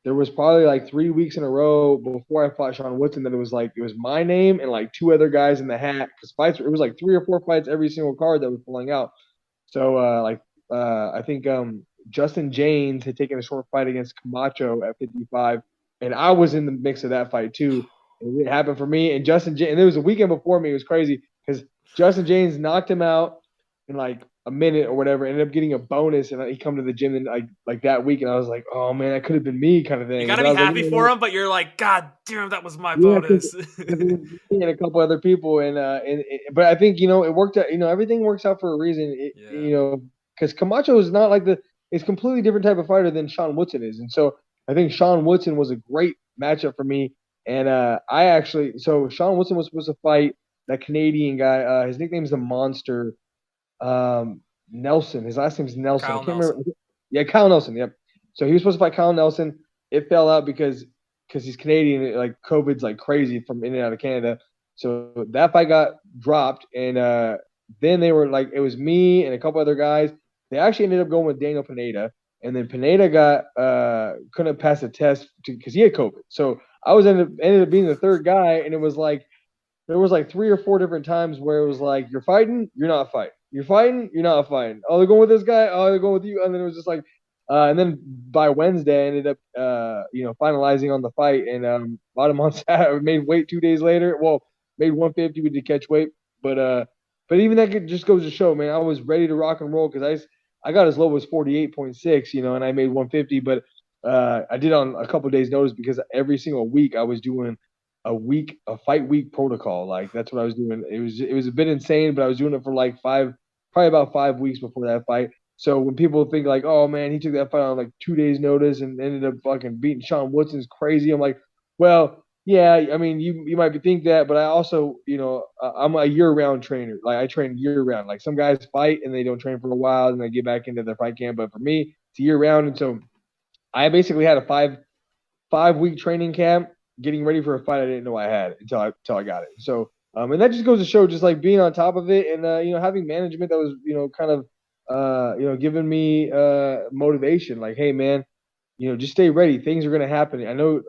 there was probably like 3 weeks in a row before I fought Sean Woodson that it was my name and like two other guys in the hat because it was like 3 or 4 fights every single card that was pulling out. So I think Justin James had taken a short fight against Camacho at 55, and I was in the mix of that fight too. And it happened for me and Justin James, and it was a weekend before me. It was crazy because Justin James knocked him out in like a minute or whatever, ended up getting a bonus, and he come to the gym and like that week, and I was like, oh man, that could have been me, kind of thing. You gotta be happy for him, but you're like, God damn, that was my bonus. And a couple other people, and but I think it worked out. Everything works out for a reason. Because Camacho is not like it's completely different type of fighter than Sean Woodson is, and so I think Sean Woodson was a great matchup for me. And Sean Woodson was supposed to fight that Canadian guy. His nickname is the Monster. Nelson. His last name is Nelson. Kyle I can't Nelson. remember. Yeah, Kyle Nelson. Yep. So he was supposed to fight Kyle Nelson. It fell out because he's Canadian. Like COVID's like crazy from in and out of Canada. So that fight got dropped, and then they were like, it was me and a couple other guys. They actually ended up going with Daniel Pineda, and then Pineda couldn't pass the test because he had COVID. So I ended up being the third guy, and it was like there was like 3 or 4 different times where it was like, you're fighting, you're not fighting. You're fighting, you're not fighting. Oh, they're going with this guy. Oh, they're going with you. And then it was just like, and then by Wednesday, I ended up, finalizing on the fight and fought him on Saturday. Made weight 2 days later. Well, made 150. We did catch weight, but even that just goes to show, man, I was ready to rock and roll because I got as low as 48.6, and I made 150, but I did on a couple of days' notice because every single week I was doing a fight week protocol. Like that's what I was doing. It was a bit insane, but I was doing it for like probably about 5 weeks before that fight. So when people think like, oh man, he took that fight on like 2 days notice and ended up fucking beating Sean Woodson's crazy. I'm like, well, yeah, I mean, you might think that, but I also, I'm a year-round trainer. Like I train year-round. Like some guys fight and they don't train for a while and they get back into their fight camp. But for me, it's year-round, and so I basically had a five-week training camp getting ready for a fight I didn't know I had until I got it. So, and that just goes to show just like being on top of it and, having management that was, kind of, giving me motivation. Like, hey, man, just stay ready. Things are going to happen. I know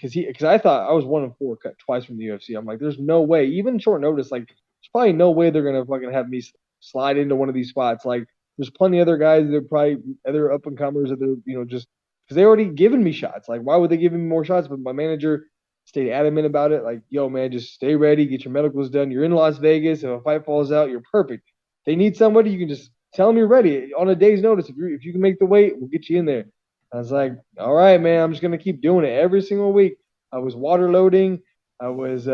because I thought I was 1-4 cut twice from the UFC. I'm like, there's no way, even short notice, like there's probably no way they're going to fucking have me slide into one of these spots. Like there's plenty of other guys that are probably other up and comers that they're, just because they already given me shots. Like, why would they give me more shots? But my manager stayed adamant about it. Like, yo, man, just stay ready, get your medicals done. You're in Las Vegas. If a fight falls out, you're perfect. They need somebody, you can just tell them you're ready on a day's notice. If you can make the weight, we'll get you in there. I was like, all right, man, I'm just gonna keep doing it every single week. I was water loading. I was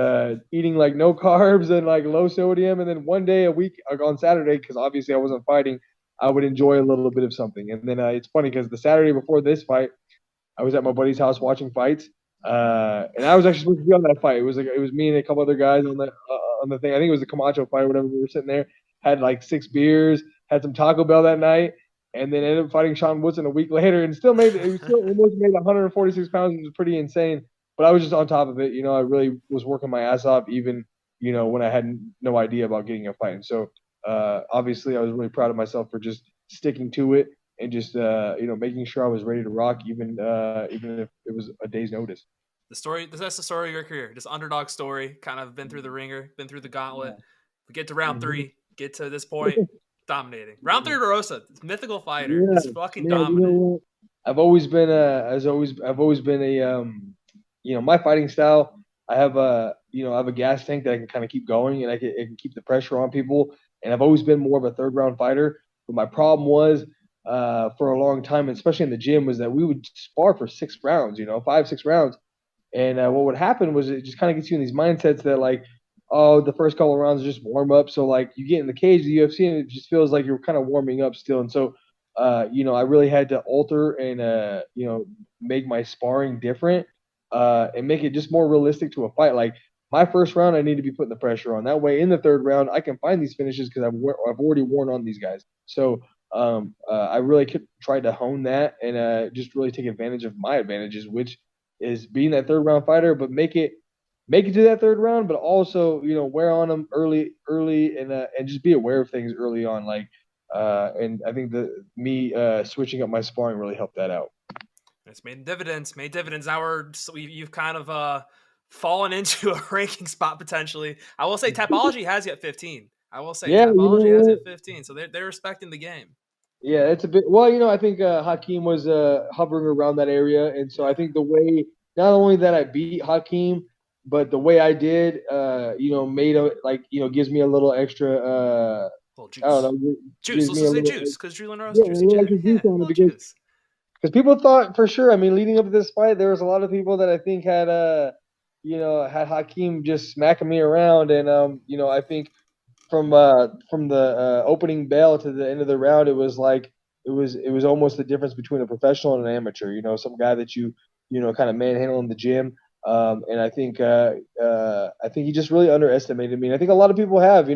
eating like no carbs and like low sodium, and then one day a week, like on Saturday, because obviously I wasn't fighting, I would enjoy a little bit of something. And then it's funny because the Saturday before this fight, I was at my buddy's house watching fights, and I was actually supposed to be on that fight. It was me and a couple other guys on the thing. I think it was the Camacho fight or whatever. We were sitting there, had like 6 beers, had some Taco Bell that night, and then ended up fighting Sean Woodson a week later, and still made it. Still almost made 146 pounds, which was pretty insane. But I was just on top of it. I really was working my ass off, even when I had no idea about getting a fight. And so obviously, I was really proud of myself for just sticking to it and just making sure I was ready to rock, even if it was a day's notice. That's the story of your career. Just underdog story, kind of been through the ringer, been through the gauntlet. We get to round 3, get to this point, dominating. Round 3 to Rosa, mythical fighter, just fucking dominant. I've always been a my fighting style. I have a gas tank that I can kind of keep going, and it can keep the pressure on people. And I've always been more of a third round fighter. But my problem was for a long time, especially in the gym, was that we would spar for 6 rounds, 5, 6 rounds. And what would happen was it just kind of gets you in these mindsets that like, oh, the first couple of rounds are just warm up. So like you get in the cage of the UFC and it just feels like you're kind of warming up still. And so, I really had to alter and, make my sparring different and make it just more realistic to a fight. Like my first round, I need to be putting the pressure on. That way in the third round, I can find these finishes because I've already worn on these guys. So I really tried to hone that and just really take advantage of my advantages, which is being that third round fighter, but make it to that third round, but also wear on them early and just be aware of things early on. Like and I think me switching up my sparring really helped that out. It's made dividends. Now you've kind of fallen into a ranking spot potentially. I will say Tapology has you at 15. Tapology has you at 15, so they're respecting the game. Yeah, it's a bit. Well, I think Hakeem was hovering around that area, and so I think the way not only that I beat Hakeem, but the way I did, gives me a little extra. Juice. I don't know. Juice. Let's say juice because Julian Erosa, Juicy J. Because people thought for sure. I mean, leading up to this fight, there was a lot of people that I think had had Hakeem just smacking me around, and I think from the opening bell to the end of the round, it was almost the difference between a professional and an amateur. Some guy that kind of manhandle in the gym. And I think he just really underestimated me. And I think a lot of people have.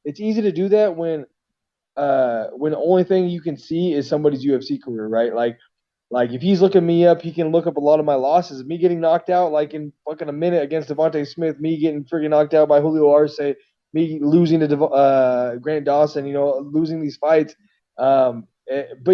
It's easy to do that when the only thing you can see is somebody's UFC career, right? Like if he's looking me up, he can look up a lot of my losses. Me getting knocked out like in fucking a minute against Devontae Smith, me getting freaking knocked out by Julio Arce, me losing to Grant Dawson, losing these fights. But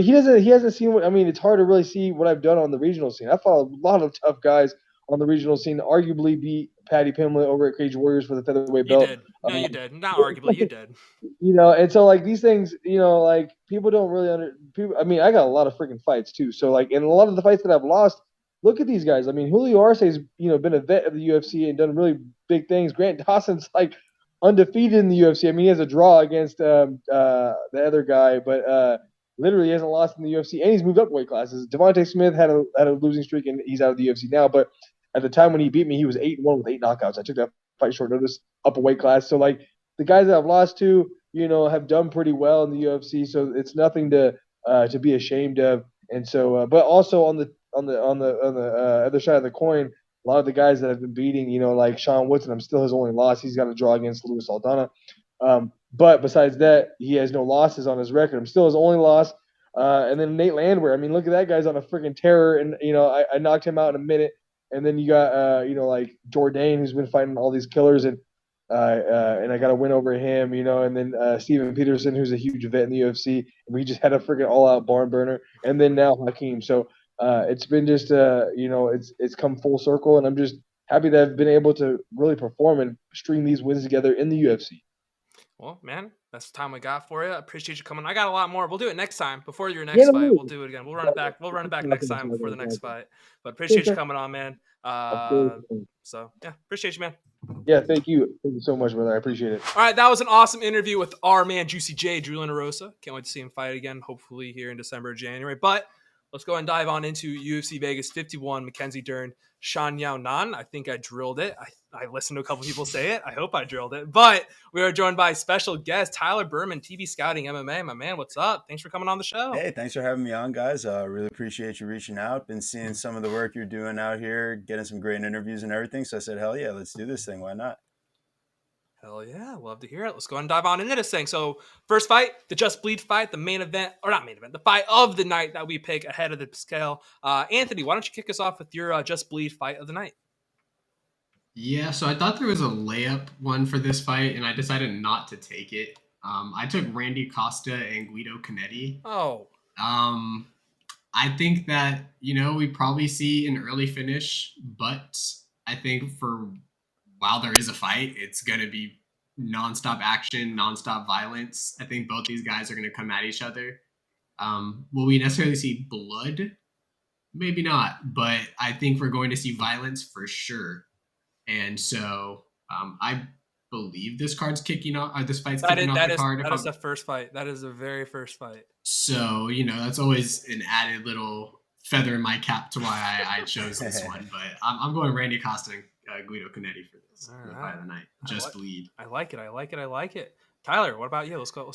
he hasn't seen what, I mean, it's hard to really see what I've done on the regional scene. I fought a lot of tough guys on the regional scene, arguably beat Patty Pimlet over at Cage Warriors for the featherweight belt. You did. No, you did. Not arguably, you did. And so like these things, like people don't really I mean, I got a lot of freaking fights too. So like, in a lot of the fights that I've lost, look at these guys. I mean, Julio Arce's, been a vet of the UFC and done really big things. Grant Dawson's like undefeated in the UFC. I mean, he has a draw against the other guy, but literally hasn't lost in the UFC, and he's moved up weight classes. Devontae Smith had a losing streak, and he's out of the UFC now. But at the time when he beat me, he was 8-1 with 8 knockouts. I took that fight short notice, up a weight class. So like the guys that I've lost to, have done pretty well in the UFC. So it's nothing to be ashamed of. And so, but also on the other side of the coin, a lot of the guys that I've been beating, like Sean Woodson, I'm still his only loss. He's got a draw against Luis Aldana. But besides that, he has no losses on his record. I'm still his only loss. And then Nate Landwehr. I mean, look at that guy's on a freaking terror. And, I knocked him out in a minute. And then you got, like Jourdain, who's been fighting all these killers. And I got a win over him, and then Steven Peterson, who's a huge vet in the UFC. And we just had a freaking all-out barn burner. And then now Hakeem. So it's been just, it's come full circle. And I'm just happy that I've been able to really perform and string these wins together in the UFC. Well, man, that's the time we got for you. I appreciate you coming. I got a lot more. We'll do it next time before your Yeah, next no, fight. no, We'll do it again. We'll run it back. We'll run it back next time before the next fight. But Sure, appreciate you sure. coming on, man. Of course. So yeah, appreciate you, man. Yeah, thank you. Thank you so much, brother. I appreciate it. All right, that was an awesome interview with our man Juicy J, Julian Erosa. Can't wait to see him fight again, hopefully here in December or January. But let's go and dive on into UFC Vegas 51, Mackenzie Dern, Xionan. I think I drilled it. I listened to a couple people say it. I hope I drilled it. But we are joined by special guest Tyler Berman, TV Scouting MMA. My man, what's up? Thanks for coming on the show. Hey, thanks for having me on, guys. Really appreciate you reaching out. Been seeing some of the work you're doing out here, getting some great interviews and everything. So I said, hell yeah, let's do this thing. Why not? Hell yeah, love to hear it. Let's go ahead and dive on into this thing. So, first fight, the Just Bleed fight, the main event, or not main event, the fight of the night that we pick ahead of the scale. Anthony, why don't you kick us off with your Just Bleed fight of the night? Yeah, so I thought there was a layup one for this fight, and I decided not to take it. I took Randy Costa and Guido Canetti. Oh. I think that, we probably see an early finish, but I think while there is a fight, it's going to be nonstop action, nonstop violence. I think both these guys are going to come at each other. Will we necessarily see blood? Maybe not, but I think we're going to see violence for sure. And so I believe this fight's kicking off the card. That is the first fight. That is the very first fight. So, that's always an added little feather in my cap to why I chose this one. But I'm going Randy Costa and Guido Canetti for this fight of the night. Bleed. I like it. Tyler, what about you? Let's go.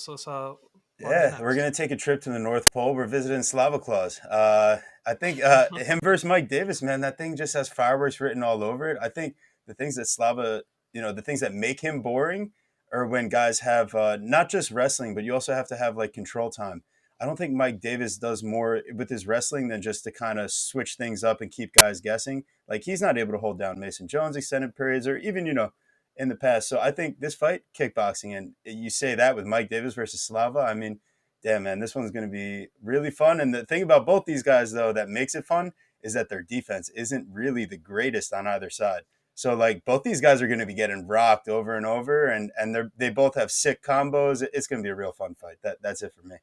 Yeah, we're going to take a trip to the North Pole. We're visiting Slava Claus. I think him versus Mike Davis, man, that thing just has fireworks written all over it. I think the things that Slava, the things that make him boring are when guys have not just wrestling, but you also have to have like control time. I don't think Mike Davis does more with his wrestling than just to kind of switch things up and keep guys guessing. Like he's not able to hold down Mason Jones extended periods or even, in the past. So I think this fight, kickboxing, and you say that with Mike Davis versus Slava, I mean, damn, man, this one's going to be really fun. And the thing about both these guys, though, that makes it fun is that their defense isn't really the greatest on either side. So, like, both these guys are going to be getting rocked over and over, and they both have sick combos. It's going to be a real fun fight. That's it for me.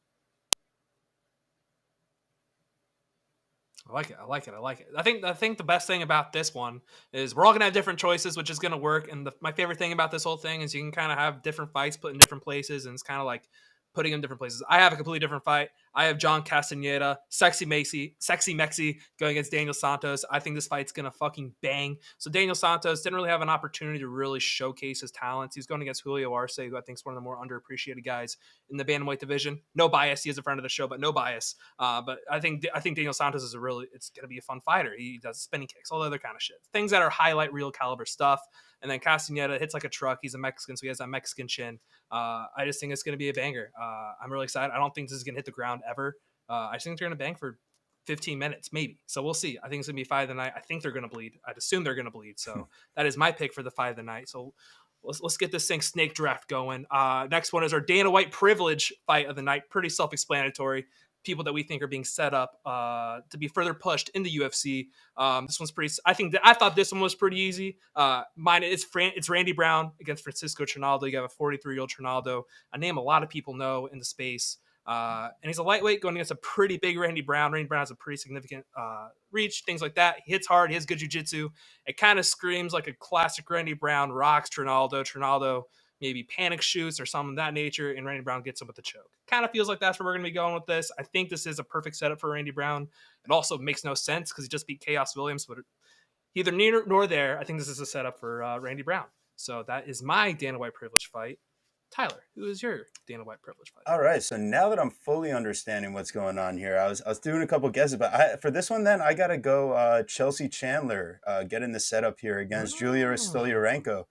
I like it. I think the best thing about this one is we're all gonna have different choices, which is gonna work. And my favorite thing about this whole thing is you can kind of have different fights put in different places, and it's kind of like putting them in different places. I have a completely different fight. I have John Castaneda, Sexy Mexi going against Daniel Santos. I think this fight's going to fucking bang. So Daniel Santos didn't really have an opportunity to really showcase his talents. He's going against Julio Arce, who I think is one of the more underappreciated guys in the bantamweight division. No bias. He is a friend of the show, but no bias. But I think Daniel Santos is it's going to be a fun fighter. He does spinning kicks, all the other kind of shit. Things that are highlight reel caliber stuff. And then Castaneda hits like a truck. He's a Mexican, so he has that Mexican chin. I just think it's going to be a banger. I'm really excited. I don't think this is going to hit the ground ever. I just think they're going to bang for 15 minutes, maybe. So we'll see. I think it's going to be fight of the night. I think they're going to bleed. I'd assume they're going to bleed. So that is my pick for the fight of the night. So let's get this thing snake draft going. Next one is our Dana White privilege fight of the night. Pretty self-explanatory. People that we think are being set up to be further pushed in the UFC. This one's pretty. I thought this one was pretty easy. It's Randy Brown against Francisco Trinaldo. You have a 43-year-old Trinaldo, a name a lot of people know in the space, and he's a lightweight going against a pretty big Randy Brown. Randy Brown has a pretty significant reach, things like that. He hits hard. He has good jiu-jitsu. It kind of screams like a classic Randy Brown rocks Trinaldo. Trinaldo maybe panic shoots or something of that nature, and Randy Brown gets him with the choke. Kind of feels like that's where we're going to be going with this. I think this is a perfect setup for Randy Brown. It also makes no sense because he just beat Chaos Williams, but either near nor there. I think this is a setup for Randy Brown. So that is my Dana White privilege fight. Tyler, who is your Dana White privilege fight? All right, so now that I'm fully understanding what's going on here, I was doing a couple guesses, but for this one, then I got to go Chelsea Chandler getting the setup here against Julia Stolyarenko.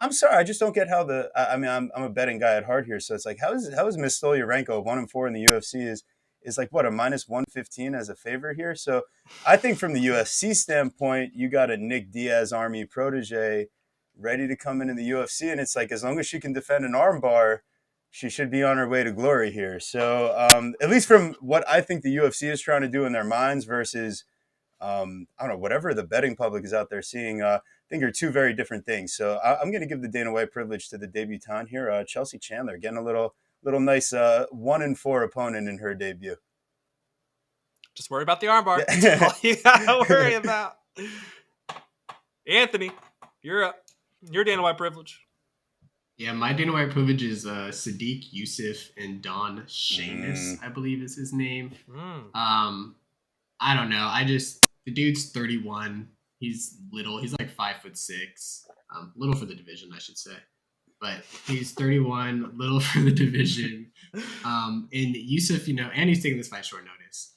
I'm sorry, I just don't get how I'm a betting guy at heart here, so it's like how is Miss Stolyarenko 1-4 in the UFC is like what, a -115 as a favorite here? So I think from the UFC standpoint, you got a Nick Diaz Army protege ready to come into the UFC, and it's like as long as she can defend an armbar, she should be on her way to glory here. So at least from what I think the UFC is trying to do in their minds versus I don't know, whatever the betting public is out there seeing, I think are two very different things. So I'm going to give the Dana White privilege to the debutante here, Chelsea Chandler, getting a little nice 1-4 opponent in her debut. Just worry about the armbar. That's all you gotta worry about. Anthony, you're up. Your Dana White privilege. Yeah, my Dana White privilege is Sadiq Yusuf and Don Seamus, I believe is his name. I don't know. The dude's 31. He's little. He's like 5'6". Little for the division, I should say. But he's 31, little for the division. And Yusuf, and he's taking this fight short notice.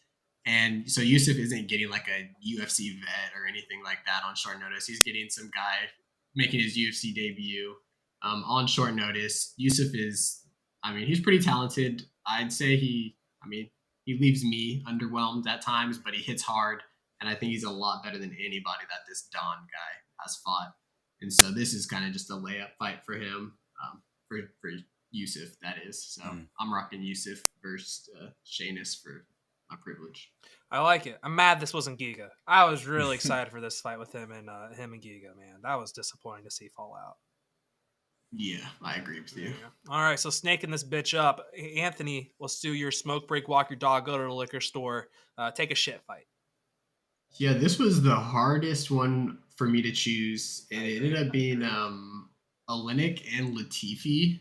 And so Yusuf isn't getting like a UFC vet or anything like that on short notice. He's getting some guy making his UFC debut on short notice. Yusuf is, he's pretty talented. I'd say he leaves me underwhelmed at times, but he hits hard. And I think he's a lot better than anybody that this Don guy has fought. And so this is kind of just a layup fight for him, for Yusuf, that is. So I'm rocking Yusuf versus Seamus for my privilege. I like it. I'm mad this wasn't Giga. I was really excited for this fight with him and Giga, man. That was disappointing to see fall out. Yeah, I agree with you. Yeah. All right, so snaking this bitch up. Anthony, let's do your smoke break, walk your dog, go to the liquor store, take a shit fight. Yeah, this was the hardest one for me to choose, and it ended up being Oleinik and Latifi.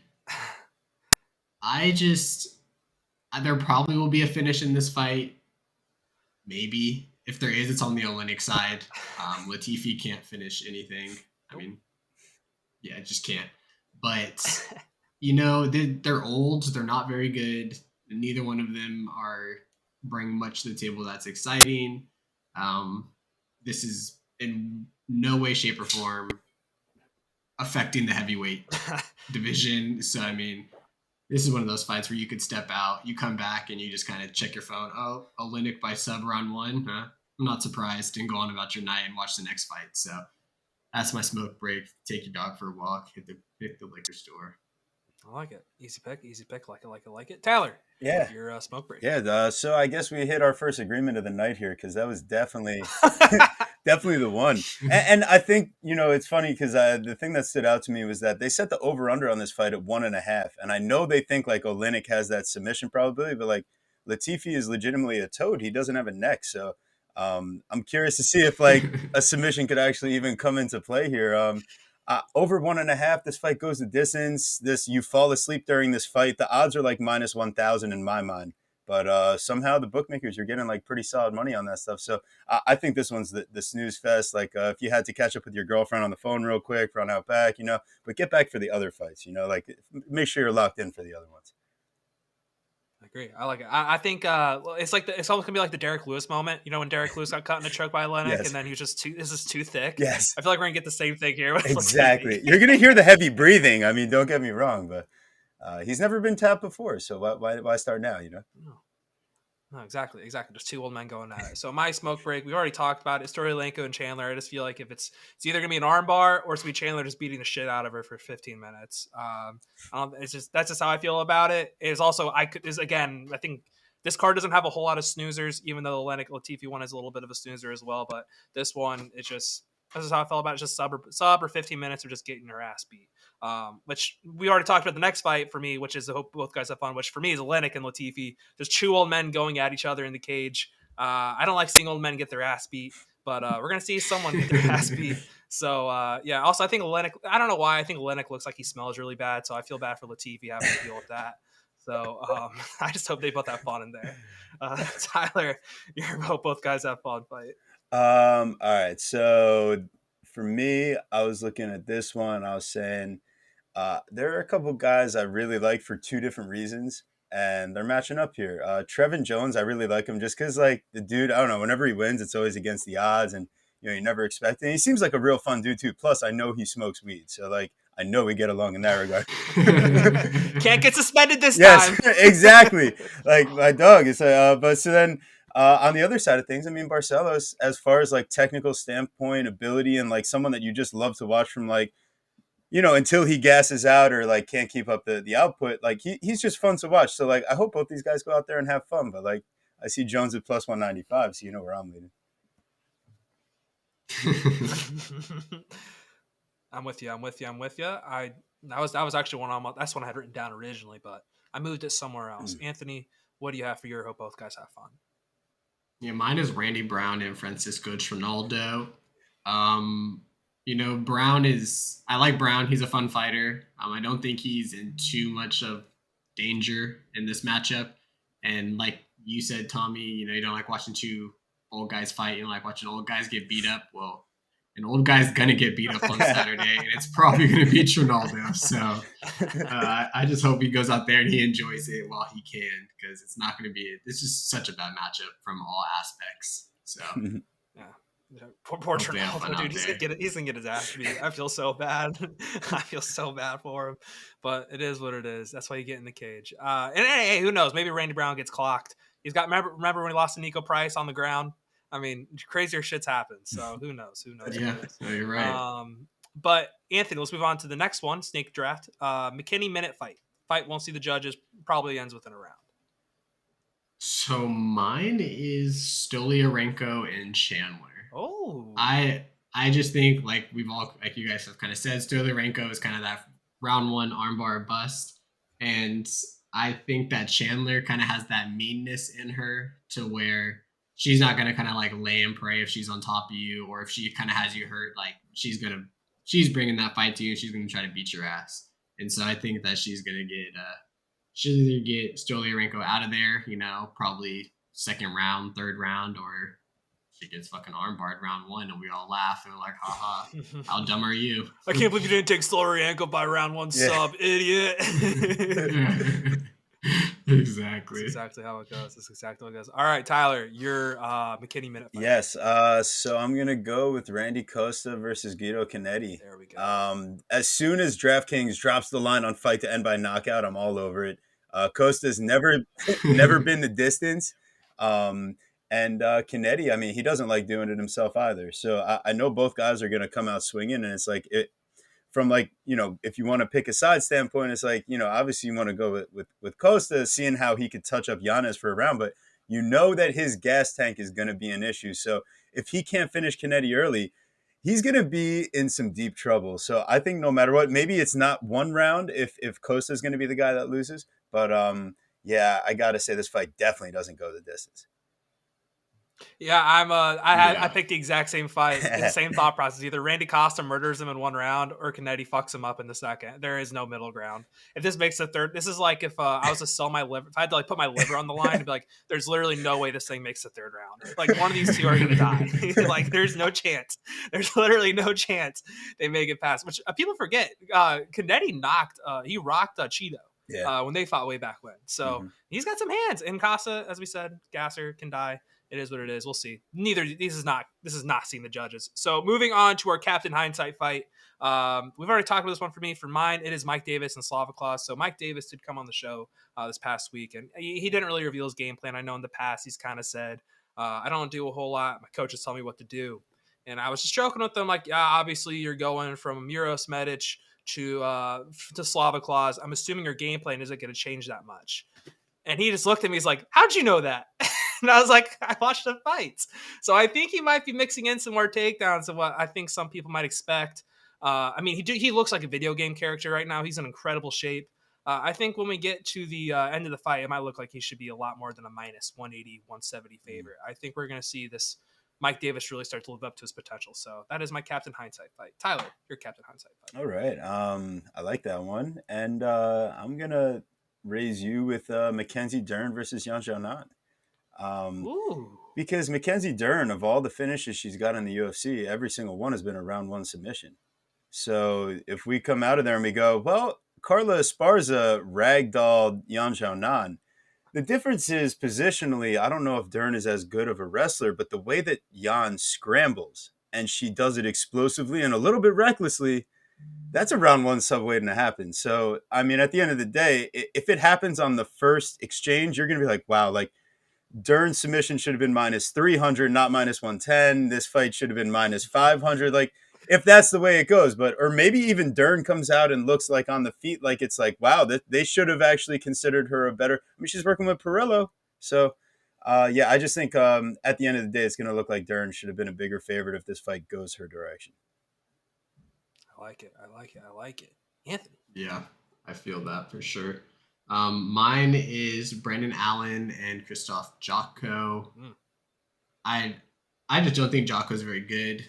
There probably will be a finish in this fight. Maybe. If there is, it's on the Oleinik side. Latifi can't finish anything. It just can't. But, they're old. They're not very good. Neither one of them bring much to the table that's exciting. This is in no way, shape, or form affecting the heavyweight division. So, this is one of those fights where you could step out, you come back, and you just kind of check your phone. Oh, Oleinik by sub round 1. Huh? I'm not surprised, and go on about your night and watch the next fight. So that's my smoke break. Take your dog for a walk. Hit the liquor store. I like it. Easy pick. Like it. Tyler. Yeah. Your smoke break. Yeah. So I guess we hit our first agreement of the night here, because that was definitely definitely the one. And I think, it's funny because the thing that stood out to me was that they set the over-under on this fight at 1.5. And I know they think like Oleinik has that submission probability, but like Latifi is legitimately a toad. He doesn't have a neck. So I'm curious to see if like a submission could actually even come into play here. Over 1.5, this fight goes the distance. You fall asleep during this fight. The odds are like minus 1,000 in my mind. But somehow the bookmakers are getting like pretty solid money on that stuff. So I think this one's the snooze fest. Like if you had to catch up with your girlfriend on the phone real quick, run out back, but get back for the other fights, like make sure you're locked in for the other ones. I agree. I like it. I think it's almost gonna be like the Derek Lewis moment. When Derek Lewis got cut in a choke by Oleinik, Yes. and then he was just this is too thick. Yes. I feel like we're gonna get the same thing here. Exactly. You're gonna hear the heavy breathing. Don't get me wrong, but he's never been tapped before, so why start now? No, exactly. Just two old men going at it. So my smoke break, we already talked about it. Stoliarenko and Chandler. I just feel like if it's either gonna be an armbar or it's gonna be Chandler just beating the shit out of her for 15 minutes. That's just how I feel about it. It's also I think this card doesn't have a whole lot of snoozers, even though the Oleinik Latifi one is a little bit of a snoozer as well. But this one, this is how I felt about it. It's just sub or 15 minutes or just getting her ass beat. Which we already talked about the next fight for me, which is I hope both guys have fun, which for me is Oleinik and Latifi. There's two old men going at each other in the cage. I don't like seeing old men get their ass beat, but we're going to see someone get their ass beat. So, also I think Oleinik, I don't know why, I think Oleinik looks like he smells really bad, so I feel bad for Latifi having to deal with that. So, I just hope they both have fun in there. Tyler, both guys have fun fight. All right, so for me, I was looking at this one. I was saying there are a couple guys I really like for two different reasons, and they're matching up here. Trevin Jones, I really like him just because, like, the dude, I don't know, whenever he wins, it's always against the odds, and you never expect it. And he seems like a real fun dude too. Plus, I know he smokes weed, so like I know we get along in that regard. Can't get suspended this yes, time. Exactly. Like my dog. It's but so then. On the other side of things, Barcelos, as far as like technical standpoint, ability, and like someone that you just love to watch from like, until he gasses out or like can't keep up the output, like he's just fun to watch. So like, I hope both these guys go out there and have fun. But like, I see Jones at plus 195, so where I'm leading. I'm with you. That was actually that's one I had written down originally, but I moved it somewhere else. Anthony, what do you have for your hope both guys have fun? Yeah, mine is Randy Brown and Francisco Trinaldo. I like Brown. He's a fun fighter. I don't think he's in too much of danger in this matchup. And like you said, Tommy, you don't like watching two old guys fight. You don't like watching old guys get beat up. Well, an old guy's going to get beat up on Saturday, and it's probably going to be Trinaldo. So I just hope he goes out there and he enjoys it while he can, because it's not going to be – it's just such a bad matchup from all aspects. So, yeah. Poor Trinaldo, dude. He's gonna get his ass beat. I feel so bad. I feel so bad for him, but it is what it is. That's why you get in the cage. And hey, who knows? Maybe Randy Brown gets clocked. He's got remember when he lost to Nico Price on the ground? I mean, crazier shit's happened. So who knows? Yeah, no, you're right. But Anthony, let's move on to the next one. Snake draft. McKinney minute fight. Fight won't see the judges. Probably ends within a round. So mine is Stoliarenko and Chandler. Oh, I just think, like you guys have kind of said, Stoliarenko is kind of that round one armbar bust, and I think that Chandler kind of has that meanness in her to where she's not gonna kind of like lay and pray if she's on top of you, or if she kind of has you hurt, like she's bringing that fight to you, and she's gonna try to beat your ass. And so I think that she's gonna she'll either get Stoliarenko out of there, probably second round, third round, or she gets fucking armbarred round one, and we all laugh and we're like, haha, how dumb are you? I can't believe you didn't take Stoliarenko by round one sub, idiot. Exactly. That's exactly how it goes. All right, Tyler, your McKinney minute fight. Yes. So I'm going to go with Randy Costa versus Guido Canetti. There we go. As soon as DraftKings drops the line on fight to end by knockout, I'm all over it. Costa's never been the distance. And Canetti, I mean, he doesn't like doing it himself either. So I know both guys are going to come out swinging. And it's like, from like, if you want to pick a side standpoint, it's like, obviously you want to go with Costa, seeing how he could touch up Giannis for a round. But that his gas tank is going to be an issue. So if he can't finish Canetti early, he's going to be in some deep trouble. So I think no matter what, maybe it's not one round if Costa is going to be the guy that loses. But yeah, I got to say this fight definitely doesn't go the distance. Yeah, I picked the exact same fight, the same thought process. Either Randy Costa murders him in one round, or Canetti fucks him up in the second. There is no middle ground. If this makes the third, this is like if I was to sell my liver, if I had to like put my liver on the line and be like, there's literally no way this thing makes the third round. Like one of these two are gonna die. Like there's no chance. There's literally no chance they make it past. Which people forget. Canetti rocked Cheeto when they fought way back when. So he's got some hands. And Costa, as we said, gasser, can die. It is what it is. We'll see. This is not seeing the judges. So moving on to our Captain Hindsight fight. We've already talked about this one for me. For mine, it is Mike Davis and Slavoclaw. So Mike Davis did come on the show this past week, and he didn't really reveal his game plan. I know in the past he's kind of said, I don't do a whole lot. My coaches tell me what to do. And I was just joking with them, like, yeah, obviously you're going from Miros Medic to Slavoclaw. I'm assuming your game plan isn't going to change that much. And he just looked at me. He's like, how'd you know that? And I was like, I watched the fights. So I think he might be mixing in some more takedowns of what I think some people might expect. I mean, he looks like a video game character right now. He's in incredible shape. I think when we get to the end of the fight, it might look like he should be a lot more than a minus 180, 170 favorite. I think we're going to see this Mike Davis really start to live up to his potential. So that is my Captain Hindsight fight. Tyler, your Captain Hindsight fight. All right. I like that one. And I'm going to raise you with Mackenzie Dern versus Xionan. Because Mackenzie Dern, of all the finishes she's got in the UFC, every single one has been a round one submission. So if we come out of there and we go, well, Carla Esparza ragdolled Yan Xiaonan. The difference is positionally, I don't know if Dern is as good of a wrestler, but the way that Yan scrambles and she does it explosively and a little bit recklessly, that's a round one sub waiting to happen. So, I mean, at the end of the day, if it happens on the first exchange, you're going to be like, wow, like Dern's submission should have been minus 300, not minus 110. This fight should have been minus 500. Like, if that's the way it goes, or maybe even Dern comes out and looks like on the feet, like it's like, wow, they should have actually considered her a better. I mean, she's working with Perillo. So Yeah, I just think at the end of the day, it's going to look like Dern should have been a bigger favorite if this fight goes her direction. I like it. I like it. I like it. Anthony. Yeah, I feel that for sure. Mine is Brendan Allen and Christoph Jocko. I just don't think Jocko's very good.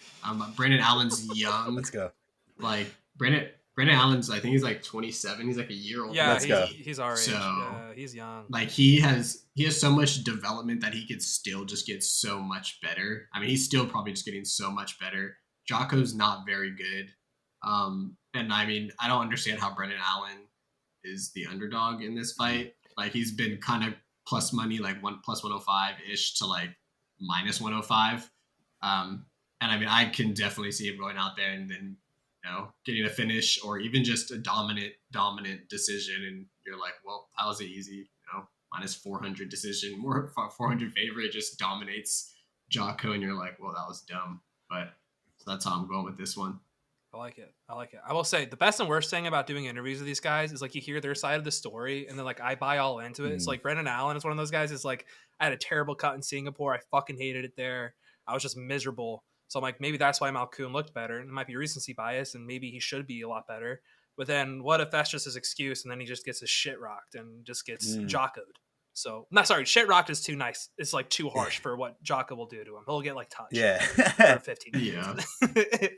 Brendan Allen's young. Let's go. Like Brendan Allen's, I think he's like 27. He's like a year old. Yeah, Let's go. He's our age. So, Yeah, he's young. Like he has so much development that he could still just get so much better. I mean, he's still probably just getting so much better. Jocko's not very good. And I mean, I don't understand how Brendan Allen is the underdog in this fight. Like he's been kind of plus money, like plus 105 ish to like minus 105. And I mean, I can definitely see him going out there and then, getting a finish or even just a dominant decision. And you're like, well, how is it easy? Minus 400 decision, more 400 favorite, just dominates Jocko. And you're like, well, that was dumb. But so that's how I'm going with this one. I like it. I will say the best and worst thing about doing interviews with these guys is like you hear their side of the story and then like I buy all into it. It's like Brendan Allen is one of those guys. It's like I had a terrible cut in Singapore. I fucking hated it there. I was just miserable. So I'm like, maybe that's why Malkoun looked better. And it might be recency bias and maybe he should be a lot better. But then what if that's just his excuse and then he just gets his shit rocked and just gets jockoed? So, shit rocked is too nice. It's like too harsh for what Jocko will do to him. He'll get like touched. Yeah. For 15 minutes.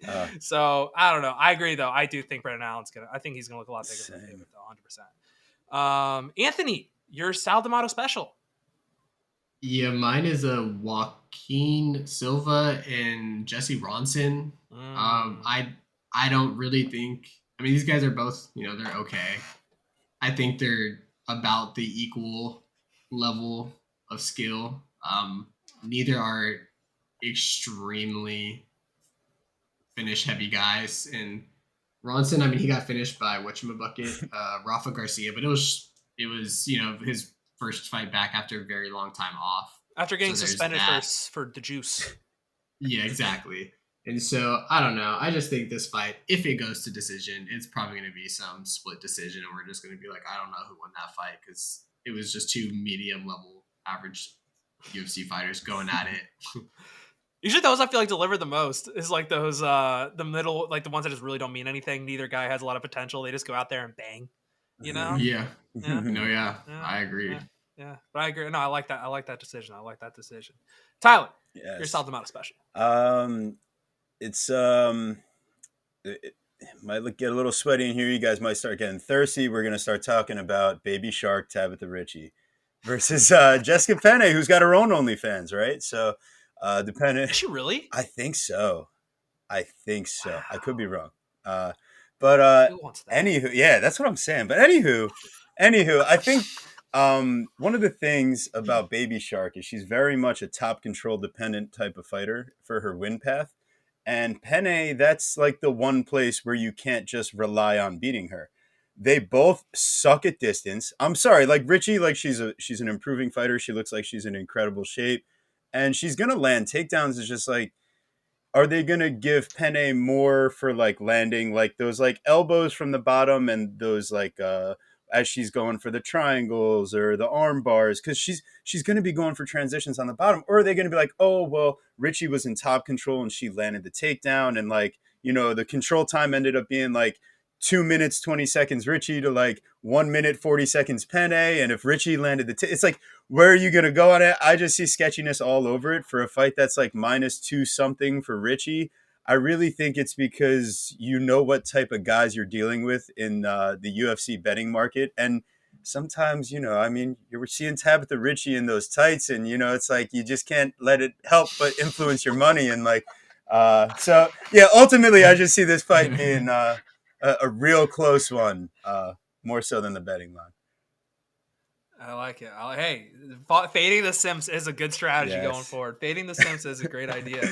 Yeah. So, I don't know. I agree, though. I do think Brendan Allen's I think he's going to look a lot bigger than David, though, 100%. Anthony, your Sal D'Amato special. Yeah, mine is a Joaquin Silva and Jesse Ronson. I don't really think. I mean, these guys are both. They're okay. I think they're about the equal level of skill. Neither are extremely finish heavy guys. And Ronson, I mean, he got finished by whatchamacallit, Rafa Garcia, but it was his first fight back after a very long time off. After getting suspended for the juice. Yeah, exactly. And so, I don't know. I just think this fight, if it goes to decision, it's probably going to be some split decision. And we're just going to be like, I don't know who won that fight because it was just two medium-level average UFC fighters going at it. Usually those I feel like deliver the most is like those, the middle, like the ones that just really don't mean anything. Neither guy has a lot of potential. They just go out there and bang, Yeah. No, yeah. I agree. Yeah. But I agree. No, I like that. I like that decision. Tyler, Yes. your Sal D'Amato special. It might get a little sweaty in here. You guys might start getting thirsty. We're going to start talking about Baby Shark Tabitha Ritchie versus Jessica Penne, who's got her own OnlyFans, right? So depending. Is she really? I think so. Wow. I could be wrong. But Who wants that? anywho, yeah, that's what I'm saying. But anywho, I think one of the things about Baby Shark is she's very much a top control dependent type of fighter for her win path. And Penne, that's like the one place where you can't just rely on beating her. They both suck at distance. I'm sorry, like Ritchie, like she's an improving fighter. She looks like she's in incredible shape. And she's gonna land takedowns. Is just like, are they gonna give Penne more for like landing like those like elbows from the bottom and those like as she's going for the triangles or the arm bars, because she's going to be going for transitions on the bottom? Or are they going to be like, oh, well, Ritchie was in top control and she landed the takedown, and like, the control time ended up being like 2 minutes 20 seconds Ritchie to like 1 minute 40 seconds Penne, and if Ritchie landed it's like, where are you going to go on it? I just see sketchiness all over it for a fight that's like -2 something for Ritchie. I really think it's because what type of guys you're dealing with in the UFC betting market. And sometimes, you're seeing Tabitha Ritchie in those tights and, it's like you just can't let it help but influence your money. And like, so, yeah, ultimately, I just see this fight being a real close one, more so than the betting line. I like it. Hey, fading the Sims is a good strategy going forward. Fading the Sims is a great idea.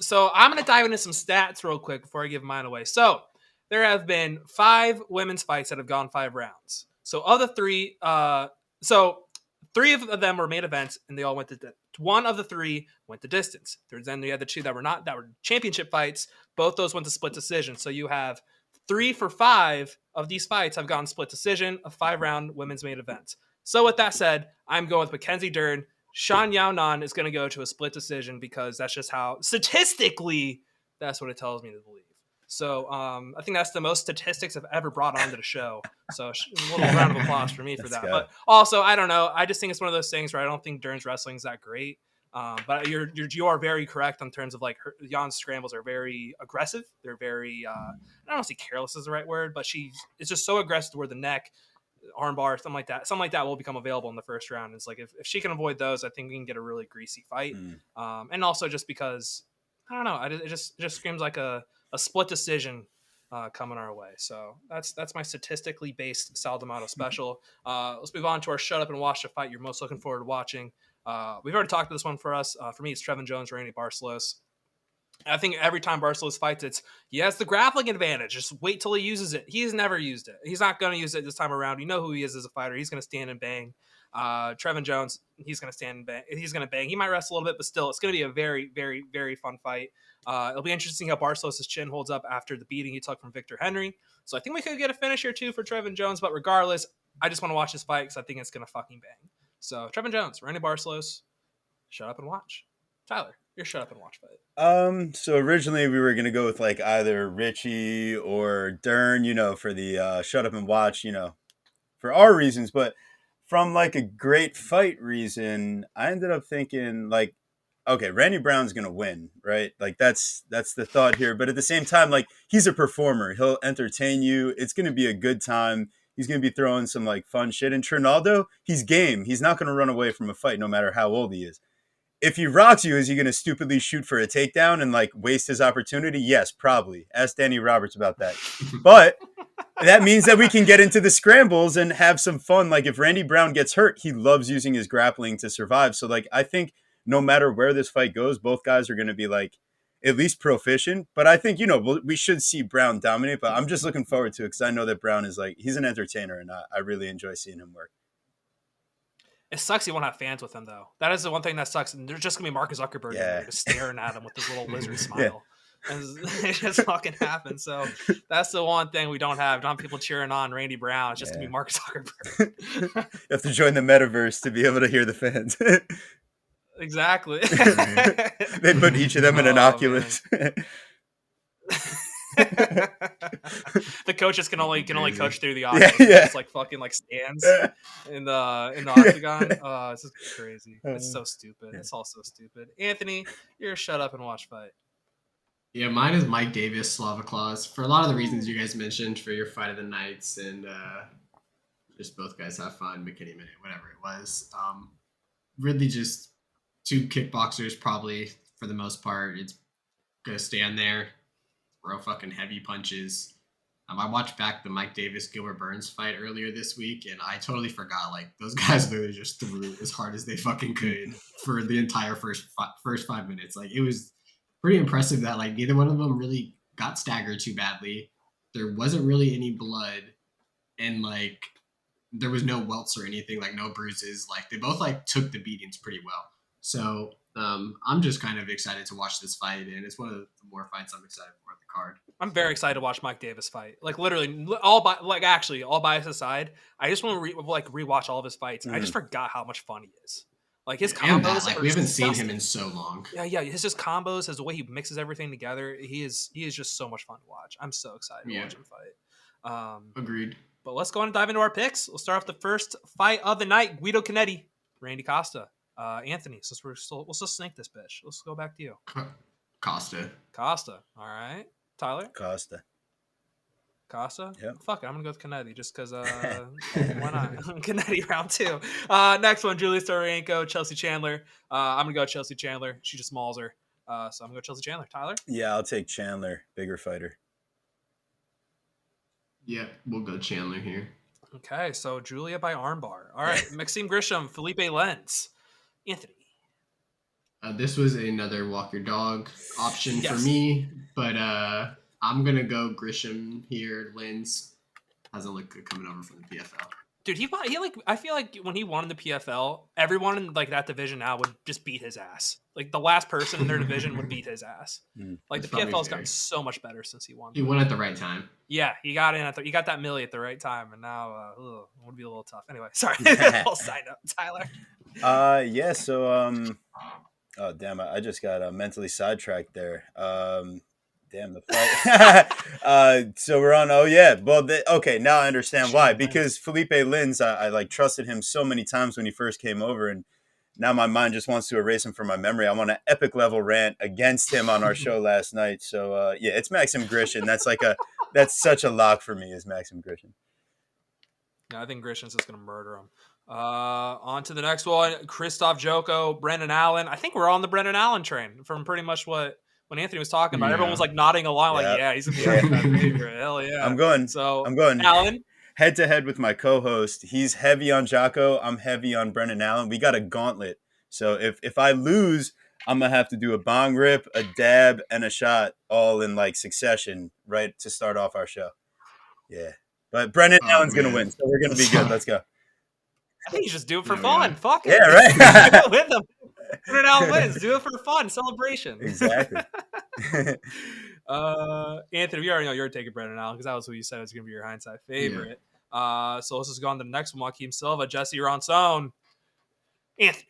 So I'm going to dive into some stats real quick before I give mine away. So there have been 5 women's fights that have gone 5 rounds. So of the 3, three of them were main events, and they all went to one of the 3 went to distance. Then you had the 2 that were championship fights. Both those went to split decision. So you have 3 for 5 of these fights have gone split decision of 5-round women's main events. So with that said, I'm going with Mackenzie Dern, Xionan is going to go to a split decision because that's just how statistically that's what it tells me to believe. So I think that's the most statistics I've ever brought onto the show. So a little round of applause for me for that. But also, I don't know. I just think it's one of those things where I don't think Dern's wrestling is that great. But you are very correct in terms of like Jan's scrambles are very aggressive. They're very I don't know if careless is the right word, but it's just so aggressive toward the neck, armbar, something like that will become available in the first round. It's like if she can avoid those, I think we can get a really greasy fight. And also just because I don't know, it just screams like a split decision coming our way. So that's my statistically based Sal D'Amato special. Let's move on to our shut up and watch the fight you're most looking forward to watching. We've already talked about this one for us. For me, it's Trevin Jones, Randy Barcelos. I think every time Barcelos fights, he has the grappling advantage. Just wait till he uses it. He's never used it. He's not going to use it this time around. You know who he is as a fighter. He's going to stand and bang. Trevin Jones, he's going to stand and bang. He's going to bang. He might wrestle a little bit, but still, it's going to be a very, very, very fun fight. It'll be interesting how Barcelos' chin holds up after the beating he took from Victor Henry. So I think we could get a finish here too for Trevin Jones. But regardless, I just want to watch this fight because I think it's going to fucking bang. So Trevin Jones, Randy Barcelos, shut up and watch. Tyler, your shut up and watch fight. So originally we were gonna go with like either Richie or Dern, for the shut up and watch, for our reasons. But from like a great fight reason, I ended up thinking like, okay, Randy Brown's gonna win, right? Like that's the thought here. But at the same time, like he's a performer. He'll entertain you. It's gonna be a good time. He's going to be throwing some like fun shit. And Trinaldo, he's game. He's not going to run away from a fight no matter how old he is. If he rocks you, is he going to stupidly shoot for a takedown and like waste his opportunity? Yes, probably. Ask Danny Roberts about that. But that means that we can get into the scrambles and have some fun. Like if Randy Brown gets hurt, he loves using his grappling to survive. So like I think no matter where this fight goes, both guys are going to be like at least proficient. But I think, we should see Brown dominate. But I'm just looking forward to it because I know that Brown is like, he's an entertainer and I really enjoy seeing him work. It sucks you won't have fans with him, though. That is the one thing that sucks. And there's just going to be Mark Zuckerberg in there just staring at him with his little lizard smile. And it just fucking happens. So that's the one thing we don't have. Don't have people cheering on Randy Brown. It's just going to be Mark Zuckerberg. You have to join the metaverse to be able to hear the fans. Exactly. They put each of them in an Oculus. The coaches can only coach through the Oculus. It's like fucking like stands in the octagon. Oh, this is crazy. It's so stupid. It's all so stupid. Anthony, you're a shut up and watch fight. Yeah, mine is Mike Davis, Slava Claus, for a lot of the reasons you guys mentioned for your fight of the nights, and just both guys have fun, McKinney minute, whatever it was. Really just two kickboxers, probably for the most part. It's gonna stand there, throw fucking heavy punches. I watched back the Mike Davis Gilbert Burns fight earlier this week, and I totally forgot like those guys literally just threw as hard as they fucking could for the entire first 5 minutes. Like it was pretty impressive that like neither one of them really got staggered too badly. There wasn't really any blood, and like there was no welts or anything, like no bruises. Like they both like took the beatings pretty well. So I'm just kind of excited to watch this fight, and it's one of the more fights I'm excited for at the card. I'm very excited to watch Mike Davis fight. Like literally, all bias aside, I just want to rewatch all of his fights. I just forgot how much fun he is. Like his combos, like we haven't seen him in so long. Yeah. His just combos, his way he mixes everything together. He is just so much fun to watch. I'm so excited to watch him fight. Agreed. But let's go on and dive into our picks. We'll start off the first fight of the night: Guido Canetti, Randy Costa. Anthony, since we'll still snake this bitch. Let's go back to you. Costa. All right. Tyler. Costa. Yep. Fuck it, I'm gonna go with Canetti just because why not? Canetti round 2. Next one, Julia Stororenko, Chelsea Chandler. I'm gonna go Chelsea Chandler. She just mauls her. So I'm gonna go Chelsea Chandler. Tyler. Yeah, I'll take Chandler, bigger fighter. Yeah, we'll go Chandler here. Okay, so Julia by armbar. All right, Maxime Grisham, Felipe Lenz. Anthony. This was another walk your dog option for me, but I'm going to go Grisham here. Lenz hasn't looked good coming over from the PFL. Dude, he like I feel like when he won in the PFL, everyone in like that division now would just beat his ass. Like the last person in their division would beat his ass. Like the PFL's gotten so much better since he won. He won at the right time. Yeah, he got in he got that milli at the right time, and now it would be a little tough. Anyway, sorry, little side note, Tyler. Yeah. So oh damn! I just got mentally sidetracked there. Damn the fight. So we're on. Oh yeah. Well, okay. Now I understand why. Because Felipe Lins, I like trusted him so many times when he first came over, and now my mind just wants to erase him from my memory. I'm on an epic level rant against him on our show last night. So yeah, it's Maxim Grishin. That's such a lock for me. Is Maxim Grishin? No, I think Grishin's just going to murder him. On to the next one. Christoph Joko, Brendan Allen. I think we're on the Brendan Allen train from pretty much when Anthony was talking about. Everyone was like nodding along, like, yeah, he's going to be my favorite. Hell yeah. I'm going Allen. Head to head with my co-host. He's heavy on Jocko. I'm heavy on Brendan Allen. We got a gauntlet. So if I lose, I'm going to have to do a bong rip, a dab, and a shot all in like succession, right, to start off our show. Yeah. But Brendan Allen's going to win, so we're going to be good. Let's go. I think you just do it for fun. Fuck it. Yeah, right. Do it with them. Brendan Allen wins. Do it for fun. Celebration. Exactly. Anthony, we already know you're taking Brendan Allen because that was who you said was going to be your hindsight favorite. Yeah. So let's just go on to the next one. Joaquim Silva, Jesse Ronson. Anthony.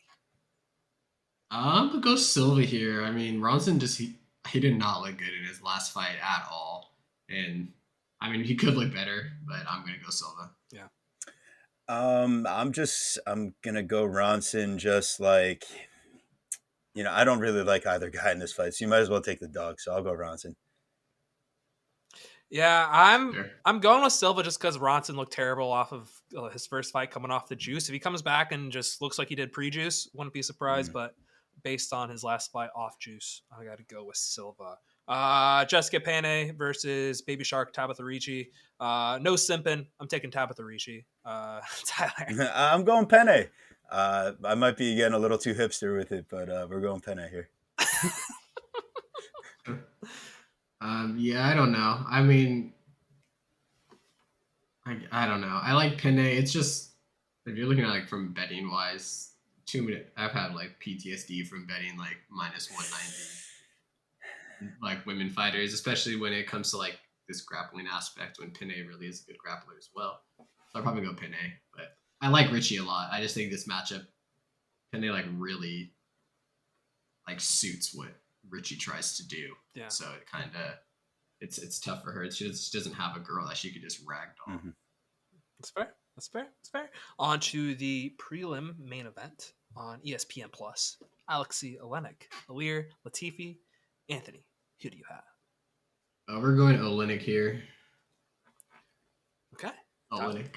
I'm going to go Silva here. I mean, Ronson he did not look good in his last fight at all. And I mean, he could look better, but I'm going to go Silva. Yeah. I'm gonna go Ronson. Just like, I don't really like either guy in this fight, so you might as well take the dog. So I'll go Ronson. Yeah, I'm going with Silva just because Ronson looked terrible off of his first fight coming off the juice. If he comes back and just looks like he did pre-juice, wouldn't be surprised. But based on his last fight off juice, I got to go with Silva. Jessica Penne versus Baby Shark Tabitha Ricci. No simping. I'm taking Tabitha Ricci. Tyler. I'm going Penne. I might be getting a little too hipster with it, but we're going Penne here. Yeah, I don't know. I mean, I don't know. I like Penne. It's just, if you're looking at like from betting wise, I've had like PTSD from betting like minus 190 like women fighters, especially when it comes to like this grappling aspect, when Penne really is a good grappler as well. So I'll probably go Penne, but I like Ricci a lot. I just think this matchup, Penne like really like suits what Ricci tries to do. Yeah. So it kind of, it's tough for her. She just doesn't have a girl that she could just ragdoll. Mm-hmm. That's fair. On to the prelim main event on ESPN Plus. Alexei Oleinik, Ilir Latifi, Anthony. Who do you have? We're going Oleinik here. Okay. Oleinik.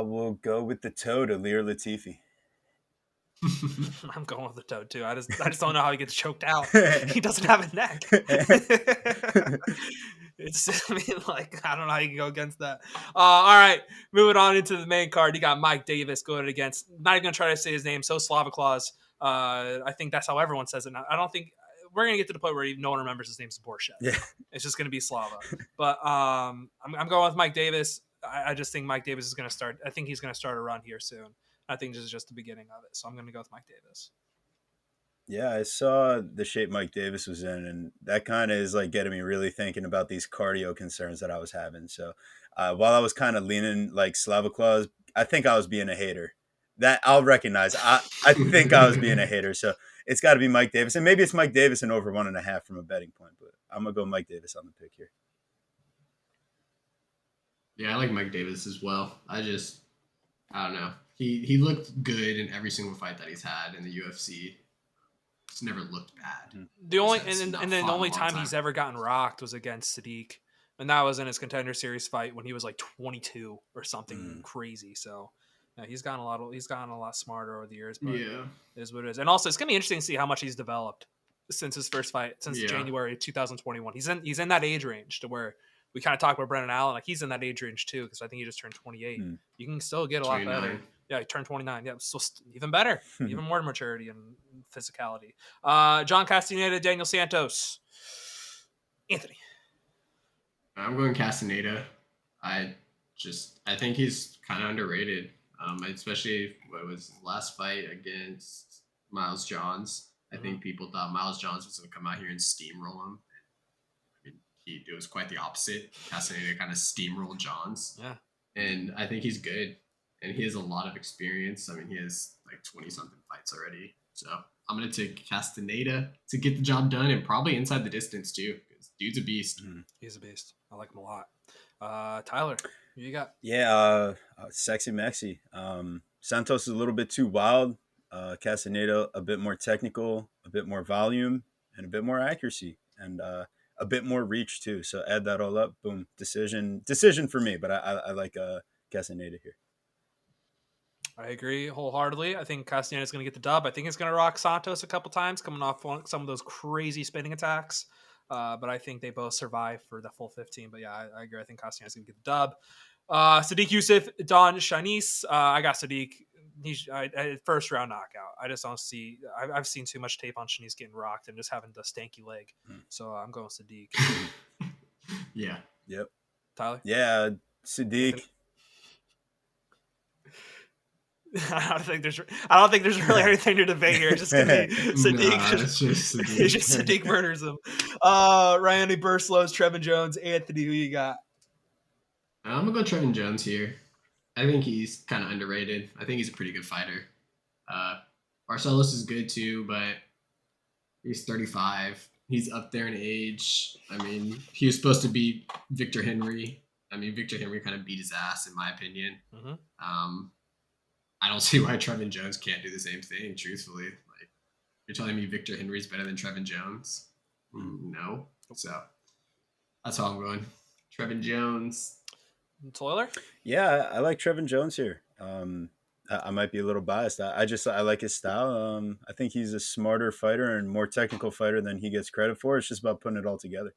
We'll go with the toad, Ilir Latifi. I'm going with the toad too. I just don't know how he gets choked out. He doesn't have a neck. I don't know how you can go against that. All right, moving on into the main card. You got Mike Davis going against. Not even gonna try to say his name. So Slava Claus. I think that's how everyone says it now. I don't think we're gonna get to the point where no one remembers his name's Borshev. Yeah, it's just gonna be Slava. But I'm going with Mike Davis. I just think Mike Davis is gonna start. I think he's gonna start a run here soon. I think this is just the beginning of it. So I'm going to go with Mike Davis. Yeah, I saw the shape Mike Davis was in, and that kind of is like getting me really thinking about these cardio concerns that I was having. So while I was kind of leaning like Slava Claus, I think I was being a hater. That I'll recognize. I think I was being a hater. So it's got to be Mike Davis. And maybe it's Mike Davis and over 1.5 from a betting point, but I'm going to go Mike Davis on the pick here. Yeah, I like Mike Davis as well. I don't know. He looked good in every single fight that he's had in the UFC. It's never looked bad. The only the only time he's ever gotten rocked was against Sadiq, and that was in his Contender Series fight when he was like 22 or something crazy. So yeah, he's gotten a lot smarter over the years. But it is what it is. And also, it's gonna be interesting to see how much he's developed since his first fight, since January 2021. He's in that age range to where. We kind of talk about Brendan Allen, like he's in that age range too, because I think he just turned 28. You can still get a lot better. Yeah, he turned 29. Yeah, so even better, even more maturity and physicality. John Castaneda, Daniel Santos, Anthony. I'm going Castaneda. I think he's kind of underrated, especially what was his last fight against Miles Johns. I think people thought Miles Johns was going to come out here and steamroll him. It was quite the opposite. Castaneda kind of steamrolled Johns. Yeah. And I think he's good. and he has a lot of experience. I mean, he has like 20-something fights already. So I'm going to take Castaneda to get the job done, and probably inside the distance too, because dude's a beast. He's a beast. I like him a lot. Tyler, who you got? Yeah, Sexy Mexi. Santos is a little bit too wild. Castaneda a bit more technical, a bit more volume, and a bit more accuracy, and a bit more reach too. So add that all up, boom, decision for me. But I like Castaneda here. I agree wholeheartedly. I think Castaneda is going to get the dub. I think he's going to rock Santos a couple times, coming off some of those crazy spinning attacks. But I think they both survive for the full 15. But yeah, I agree. I think Castaneda is going to get the dub. Sadiq Youssef, Don Shanice. I got Sadiq. He's first round knockout. I just don't see. I've seen too much tape on Shanice getting rocked and just having the stanky leg. So I'm going Sadiq. Yeah. Yep. Tyler. Yeah, Sadiq. I don't think there's really anything to debate here. It's just gonna be Sadiq. It's just Sadiq murders him. Randy Burslows, Trevin Jones, Anthony. Who you got? I'm gonna go Trevin Jones here. I think he's kind of underrated. I think he's a pretty good fighter. Barcelos is good too, but he's 35. He's up there in age. I mean, he was supposed to be Victor Henry. I mean, Victor Henry kind of beat his ass, in my opinion. I don't see why Trevin Jones can't do the same thing, truthfully. Like, you're telling me Victor Henry's better than Trevin Jones? No. So that's how I'm going. Trevin Jones. Toiler? Yeah, I like Trevin Jones here. I might be a little biased. I like his style. I think he's a smarter fighter and more technical fighter than he gets credit for. It's just about putting it all together.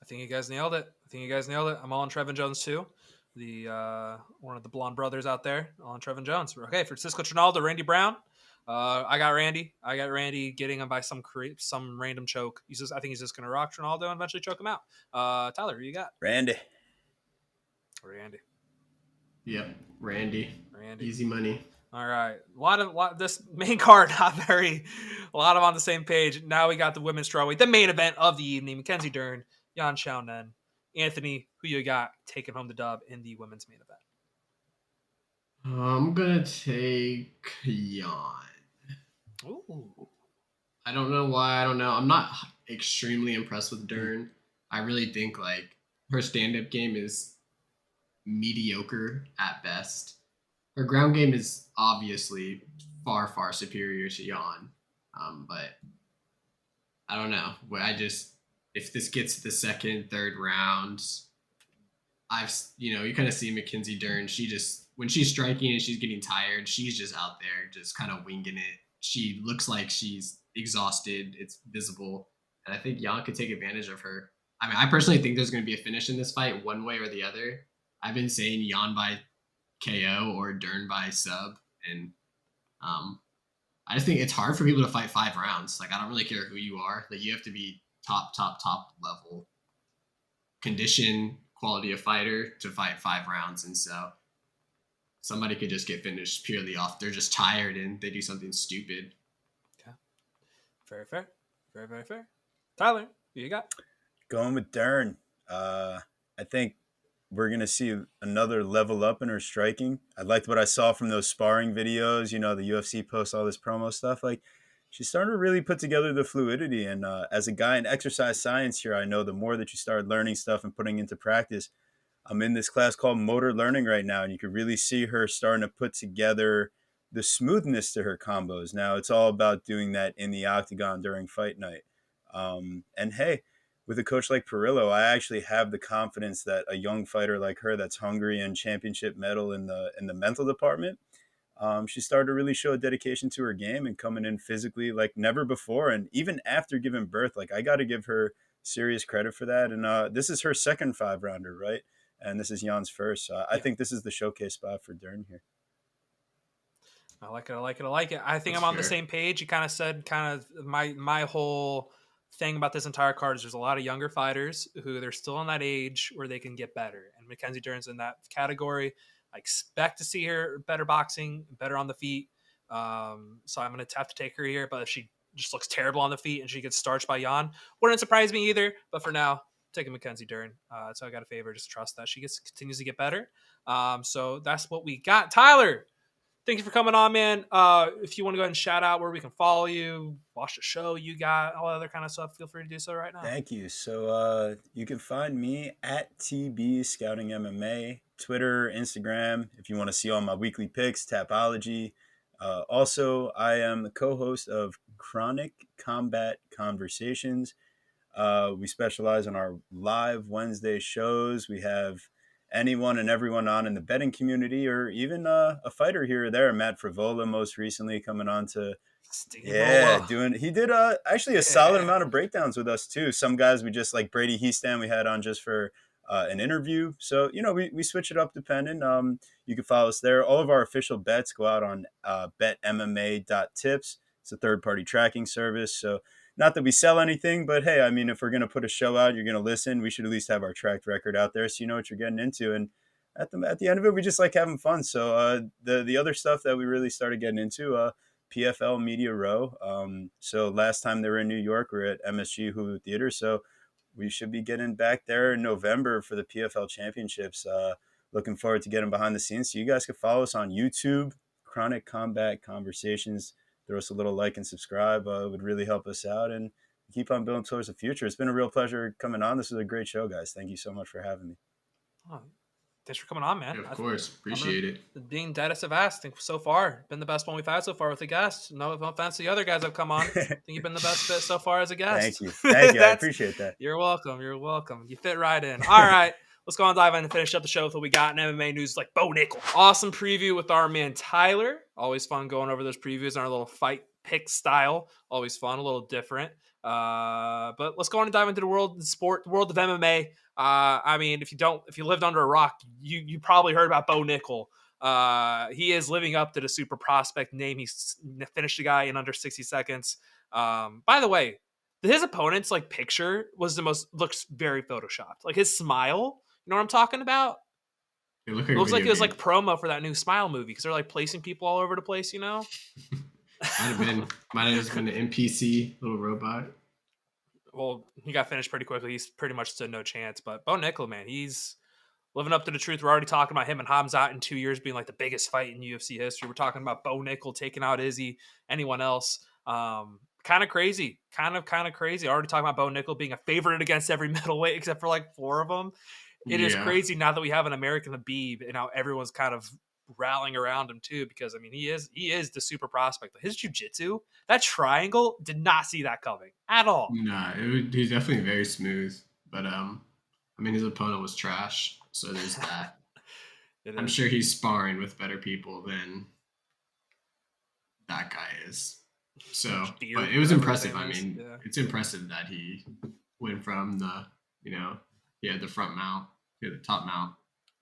I think you guys nailed it. I'm all on Trevin Jones too. The one of the blonde brothers out there on Trevin Jones. Okay, Francisco Trinaldo, Randy Brown. I got Randy getting him by some random choke. I think he's just gonna rock Trinaldo and eventually choke him out. Tyler, who you got? Randy. Yep, Randy. Easy money. All right, a lot. This main card not very. A lot of on the same page. Now we got the women's strawweight, the main event of the evening. Mackenzie Dern, Xionan. Anthony, who you got taking home the dub in the women's main event? I'm gonna take Jan. Ooh. I don't know why. I don't know. I'm not extremely impressed with Dern. I really think like her stand-up game is mediocre at best. Her ground game is obviously far, far superior to Jan. But I don't know. If this gets to the second, third round, you kind of see Mackenzie Dern. When she's striking and she's getting tired, she's just out there just kind of winging it. She looks like she's exhausted. It's visible. And I think Jan could take advantage of her. I mean, I personally think there's going to be a finish in this fight one way or the other. I've been saying Jan by KO or Dern by sub. And I just think it's hard for people to fight 5 rounds. Like, I don't really care who you are. Like, you have to be top level condition, quality of fighter to fight 5 rounds. And so somebody could just get finished purely off. They're just tired and they do something stupid. Okay. Very fair. Very, very fair. Tyler, who you got? Going with Dern. I think we're going to see another level up in her striking. I liked what I saw from those sparring videos. The UFC posts all this promo stuff. Like, she's starting to really put together the fluidity. And as a guy in exercise science here, I know the more that you start learning stuff and putting into practice, I'm in this class called motor learning right now, and you can really see her starting to put together the smoothness to her combos. Now it's all about doing that in the octagon during fight night. And hey, with a coach like Perillo, I actually have the confidence that a young fighter like her that's hungry and championship medal in the mental department, she started to really show a dedication to her game and coming in physically like never before. And even after giving birth, like, I got to give her serious credit for that. And this is her second 5-rounder, right? And this is Jan's first. So I think this is the showcase spot for Dern here. I like it. I think I'm on the same page. You kind of said my whole thing about this entire card is there's a lot of younger fighters who they're still in that age where they can get better. And Mackenzie Dern's in that category. I expect to see her better boxing, better on the feet. So I'm going to have to take her here. But if she just looks terrible on the feet and she gets starched by Jan, wouldn't surprise me either. But for now, taking Mackenzie Dern. So I got a favor. Just trust that she continues to get better. So that's what we got. Tyler, thank you for coming on, man. If you want to go ahead and shout out where we can follow you, watch the show you got, all that other kind of stuff, feel free to do so right now. Thank you. So you can find me at TB Scouting MMA, Twitter, Instagram. If you want to see all my weekly picks, Tapology. Also, I am the co-host of Chronic Combat Conversations. We specialize on our live Wednesday shows. We have anyone and everyone on in the betting community, or even a fighter here or there. Matt Frivola most recently coming on to he did actually a solid amount of breakdowns with us too. Some guys we just like Brady Heastan we had on just for an interview. So we switch it up depending. You can follow us there. All of our official bets go out on betmma.tips. It's a third-party tracking service. So not that we sell anything, but hey, I mean, if we're going to put a show out, you're going to listen, we should at least have our tracked record out there so you know what you're getting into. And at the end of it, we just like having fun. So the other stuff that we really started getting into, PFL Media Row. So last time they were in New York, we were at MSG Hulu Theater. So we should be getting back there in November for the PFL Championships. Looking forward to getting behind the scenes. So you guys can follow us on YouTube, Chronic Combat Conversations. Throw us a little like and subscribe. It would really help us out and keep on building towards the future. It's been a real pleasure coming on. This was a great show, guys. Thank you so much for having me. Oh, thanks for coming on, man. Yeah, of course. Appreciate it. Being deadest of asked, I think so far, been the best one we've had so far with the guest. No offense to the other guys that have come on. I think you've been the best fit so far as a guest. Thank you. Thank you. I appreciate that. You're welcome. You're welcome. You fit right in. All right. Let's go on and dive in and finish up the show with what we got in MMA news like Bo Nickal. Awesome preview with our man Tyler. Always fun going over those previews in our little fight pick style. Always fun, a little different. But let's go on and dive into the world of sport, the world of MMA. I mean, if you lived under a rock, you probably heard about Bo Nickal. He is living up to the super prospect name. He's finished the guy in under 60 seconds. By the way, his opponent's like picture looks very photoshopped. Like his smile, you know what I'm talking about? It looks like it was like promo for that new Smile movie because they're like placing people all over the place, you know? Might have just been an NPC little robot. Well, he got finished pretty quickly. He's pretty much stood no chance. But Bo Nickal, man, he's living up to the truth. We're already talking about him and Hamzat in 2 years being like the biggest fight in UFC history. We're talking about Bo Nickal taking out Izzy, anyone else. Kind of crazy. Kind of crazy. Already talking about Bo Nickal being a favorite against every middleweight except for like 4 of them. It is crazy now that we have an American Habib and now everyone's kind of rallying around him too, because I mean he is the super prospect. His jiu-jitsu, that triangle, did not see that coming at all. Nah, he's definitely very smooth. But I mean his opponent was trash, so there's that. I'm sure he's sparring with better people than that guy is. So, but it was impressive. I mean, it's impressive that he went from the, he had the front mount, he had the top mount,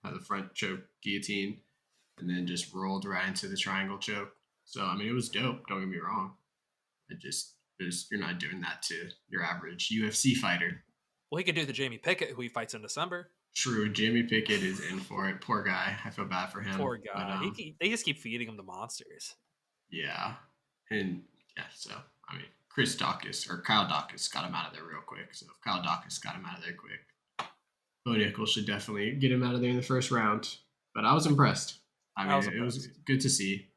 had the front choke guillotine, and then just rolled right into the triangle choke. So, I mean, it was dope. Don't get me wrong. You're not doing that to your average UFC fighter. Well, he could do the Jamie Pickett, who he fights in December. True. Jamie Pickett is in for it. Poor guy. I feel bad for him. Poor guy. But, they just keep feeding him the monsters. Yeah. And, yeah, so, I mean, Kyle Dawkins got him out of there real quick. So, if Kyle Dawkins got him out of there quick, Bo Nickal should definitely get him out of there in the first round. But I was impressed. I mean, it was good to see.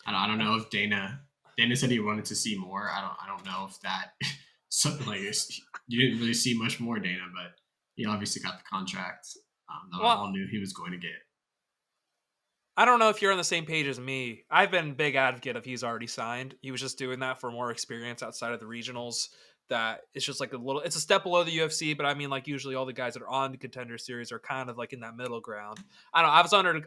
I don't know if Dana said he wanted to see more. I don't know if that something like this. You didn't really see much more, Dana, but he obviously got the contract that we all knew he was going to get. I don't know if you're on the same page as me. I've been a big advocate of he's already signed. He was just doing that for more experience outside of the regionals. That it's just like it's a step below the UFC, but I mean, like usually all the guys that are on the Contender Series are kind of like in that middle ground. I don't know.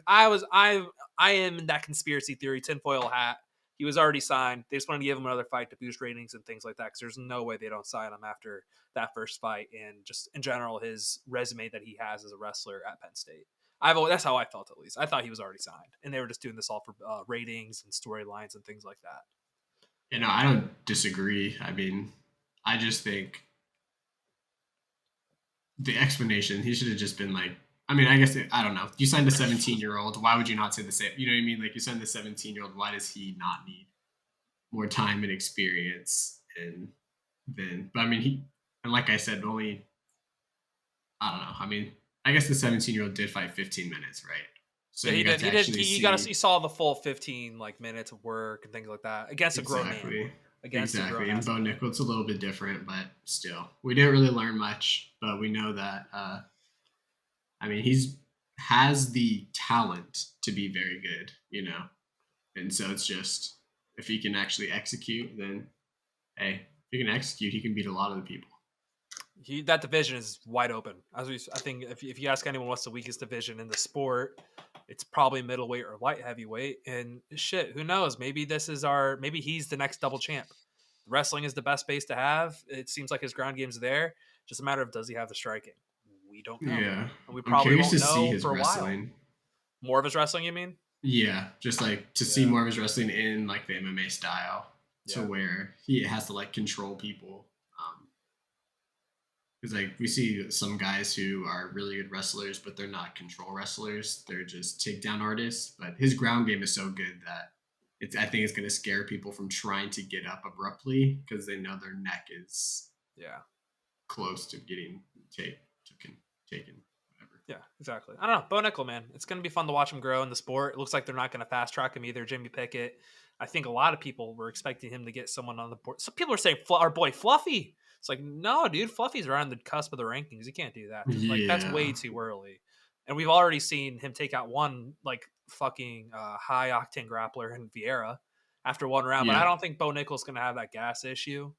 I am in that conspiracy theory tinfoil hat. He was already signed. They just wanted to give him another fight to boost ratings and things like that. Because there's no way they don't sign him after that first fight and just in general his resume that he has as a wrestler at Penn State. That's how I felt, at least. I thought he was already signed, and they were just doing this all for ratings and storylines and things like that. I don't disagree. I mean, I just think the explanation, he should have just been like, I mean, I guess, I don't know. You signed a 17-year-old. Why would you not say the same? You know what I mean? Like, you signed the 17-year-old. Why does he not need more time and experience? But I mean, and like I said, only I don't know. I mean, I guess the 17-year-old did fight 15 minutes, right? So yeah, he did. See You saw the full 15 minutes of work and things like that against a grown man. Exactly. And Bo Nickal, it's a little bit different, but still, we didn't really learn much. But we know that. I mean, has the talent to be very good, and so it's just if he can actually execute, then hey, if he can execute, he can beat a lot of the people. That division is wide open. I think if you ask anyone what's the weakest division in the sport, it's probably middleweight or light heavyweight. And shit, who knows? Maybe maybe he's the next double champ. Wrestling is the best base to have. It seems like his ground game's there. Just a matter of does he have the striking? We don't know. Yeah, and we probably won't know for a wrestling. while. More of his wrestling, you mean? Yeah, just see more of his wrestling in the MMA style, to where he has to control people. Because we see some guys who are really good wrestlers, but they're not control wrestlers. They're just takedown artists. But his ground game is so good that I think it's going to scare people from trying to get up abruptly because they know their neck is close to getting taken. Whatever. Yeah, exactly. I don't know. Bo Nickal, man, it's going to be fun to watch him grow in the sport. It looks like they're not going to fast track him either. Jimmy Pickett. I think a lot of people were expecting him to get someone on the board. Some people are saying our boy Fluffy. It's no, dude, Fluffy's around the cusp of the rankings. You can't do that. That's way too early. And we've already seen him take out one fucking high octane grappler in Vieira after one round. But I don't think Bo Nickal's going to have that gas issue.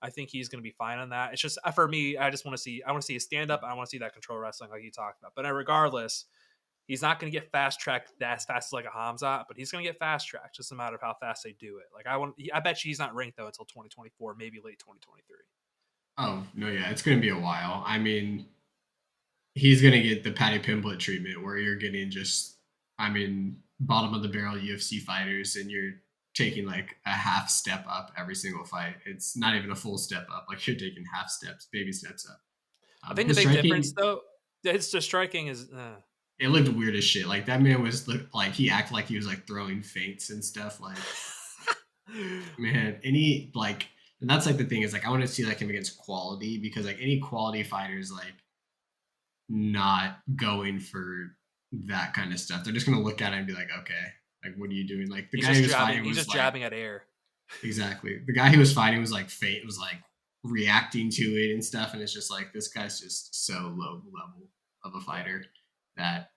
I think he's going to be fine on that. It's just for me, I want to see his stand up. I want to see that control wrestling like you talked about. But regardless, he's not going to get fast tracked as fast as a Hamzat, but he's going to get fast tracked. Just a matter of how fast they do it. I bet you he's not ranked though until 2024, maybe late 2023. Oh, no, yeah. It's going to be a while. I mean, he's going to get the Paddy Pimblett treatment where you're getting bottom of the barrel UFC fighters and you're taking a half step up every single fight. It's not even a full step up. You're taking half steps, baby steps up. I think the big difference, though, it's just striking is... It looked weird as shit. That man was he acted like he was throwing feints and stuff. Man, and that's the thing is I want to see him against quality because any quality fighters not going for that kind of stuff. They're just gonna look at it and be okay, what are you doing? The he's guy who was jabbing, fighting was just jabbing at air. Exactly. The guy who was fighting was faint, was reacting to it and stuff, and it's just this guy's just so low level of a fighter that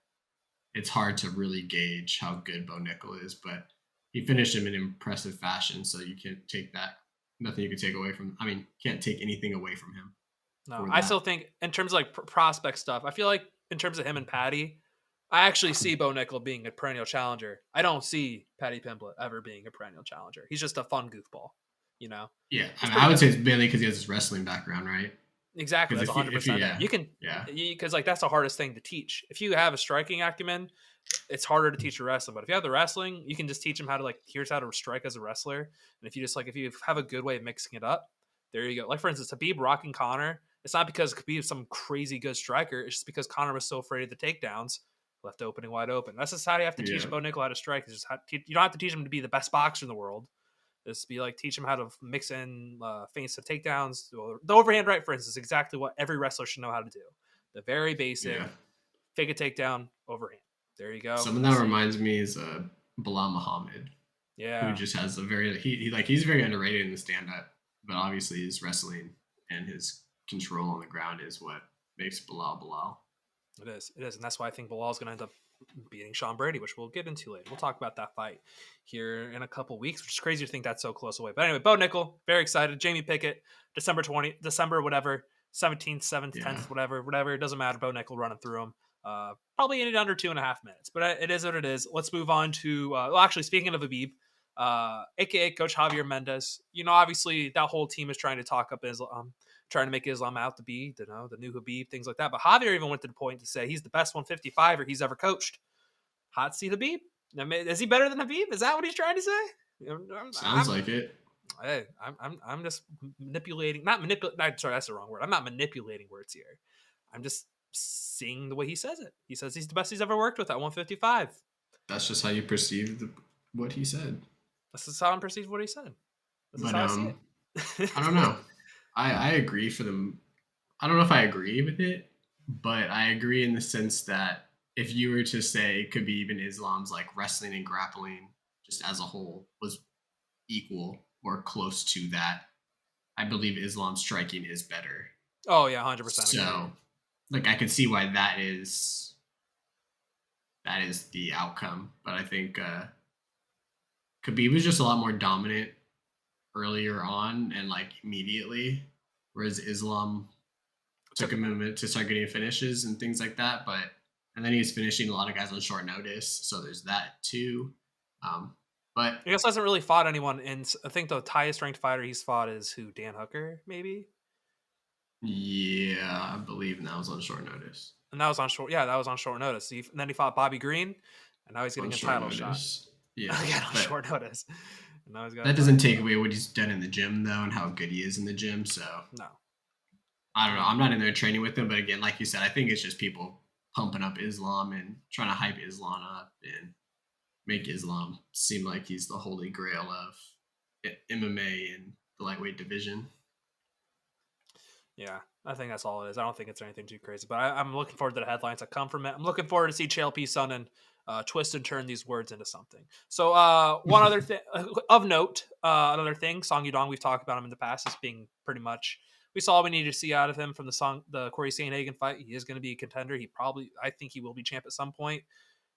it's hard to really gauge how good Bo Nickal is, but he finished him in impressive fashion, so you can't take that. Nothing you can take away from. Can't take anything away from him. No, I still think in terms of prospect stuff, I feel in terms of him and Paddy, I actually see Bo Nickal being a perennial challenger. I don't see Paddy Pimblett ever being a perennial challenger. He's just a fun goofball, Yeah, I would say it's mainly because he has his wrestling background, right? Exactly, that's 100%. You can, because that's the hardest thing to teach. If you have a striking acumen, it's harder to teach your wrestling. But if you have the wrestling, you can just teach them how to here's how to strike as a wrestler. And if you just if you have a good way of mixing it up, there you go. For instance, Khabib rocking Conor. It's not because Khabib is some crazy good striker. It's just because Conor was so afraid of the takedowns, left opening wide open. That's just how you have to teach Bo Nickal how to strike. It's just you don't have to teach him to be the best boxer in the world. Just be teach him how to mix in feints of takedowns. The overhand right, for instance, is exactly what every wrestler should know how to do. The very basic fake a takedown, overhand. There you go. Someone that reminds me is Bilal Muhammad. Yeah. Who just has a very he's very underrated in the stand up, but obviously his wrestling and his control on the ground is what makes Bilal. It is. And that's why I think Bilal is going to end up beating Sean Brady, which we'll get into later. We'll talk about that fight here in a couple weeks, which is crazy to think that's so close away. But anyway, Bo Nickal, very excited. Jamie Pickett, December 17th, 7th, 10th, whatever. It doesn't matter. Bo Nickal running through him. Probably in under 2.5 minutes, but it is what it is. Let's move on to, actually, speaking of Habib, aka Coach Javier Mendez, obviously that whole team is trying to talk up Islam, trying to make Islam out to be, the new Habib, things like that. But Javier even went to the point to say he's the best 155er he's ever coached. Hot seat Habib. Is he better than Habib? Is that what he's trying to say? Sounds like it. Hey, I'm just manipulating. Sorry, that's the wrong word. I'm not manipulating words here. I'm just seeing the way he says it. He says he's the best he's ever worked with at 155. That's just how you perceive what he said. This is how I'm perceived what he said. This is how I see it. I don't know. I agree for them. I don't know if I agree with it, but I agree in the sense that if you were to say Khabib and Islam's like wrestling and grappling just as a whole was equal or close to that, I believe Islam's striking is better. Oh yeah, 100%. So, like, I can see why that is the outcome. But I think Khabib was just a lot more dominant earlier on and like immediately, whereas Islam took a moment to start getting finishes and things like that. And then he's finishing a lot of guys on short notice, so there's that too. But he also hasn't really fought anyone, and I think the highest ranked fighter he's fought is who? Dan Hooker, maybe. Yeah, I believe that was on short notice. And that was on short. Yeah, that was on short notice. And then he fought Bobby Green, and now he's getting a title shot. Yeah, again on short notice. And now he's got that doesn't take away what he's done in the gym though, and how good he is in the gym. So no, I don't know. I'm not in there training with him, but again, like you said, I think it's just people pumping up Islam and trying to hype Islam up and make Islam seem like he's the holy grail of MMA and the lightweight division. Yeah, I think that's all it is. I don't think it's anything too crazy, but I'm looking forward to the headlines that come from it. I'm looking forward to see Chael P. Sonnen twist and turn these words into something. So one other thing of note, another thing, Song Yudong, we've talked about him in the past as being pretty much, we saw what we needed to see out of him from the Corey Sandhagen fight. He is going to be a contender. I think he will be champ at some point.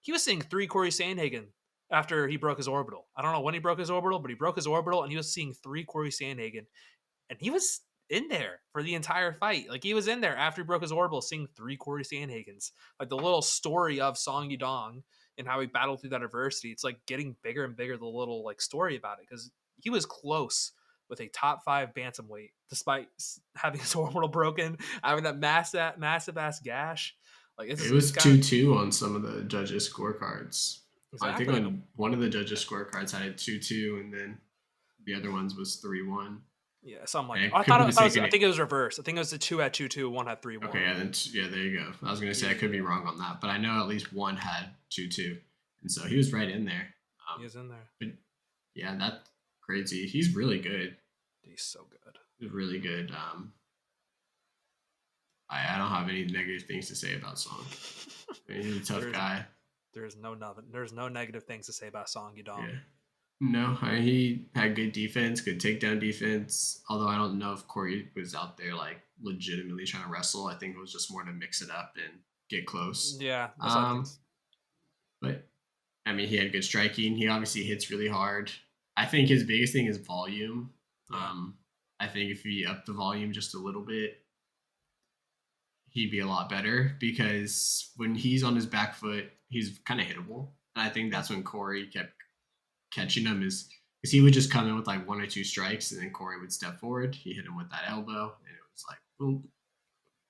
He was seeing 3 Corey Sandhagen after he broke his orbital. I don't know when he broke his orbital, but he broke his orbital and he was seeing 3 Corey Sandhagen, and he was in there for the entire fight. Like, he was in there after he broke his orbital, seeing 3 Corey Sandhagens. Like, the little story of Song Yudong and how he battled through that adversity, it's like getting bigger and bigger, the little like story about it, because he was close with a top 5 bantamweight despite having his orbital broken, having that massive ass gash. Like, it was 2-2 on some of the judges' scorecards. Exactly. I think on one of the judges' scorecards had it 2-2, and then the other ones was 3-1. Yeah, something like that. I think it was reversed. I think it was the 2 had 2-2, 1 had 3-1. Okay, yeah, there you go. I was gonna say I could be wrong on that, but I know at least one had 2-2, and so he was right in there. He was in there. But yeah, that's crazy. He's really good. He's so good. He's really good. I don't have any negative things to say about Song. I mean, he's a tough guy. There's no negative things to say about Song Yudong. Yeah. No, he had good defense, good takedown defense. Although I don't know if Corey was out there like legitimately trying to wrestle. I think it was just more to mix it up and get close. Yeah. But I mean, he had good striking. He obviously hits really hard. I think his biggest thing is volume. Yeah. I think if he upped the volume just a little bit, he'd be a lot better, because when he's on his back foot, he's kind of hittable. And I think that's when Corey kept catching him, is because he would just come in with like 1 or 2 strikes, and then Corey would step forward. He hit him with that elbow, and it was like boom,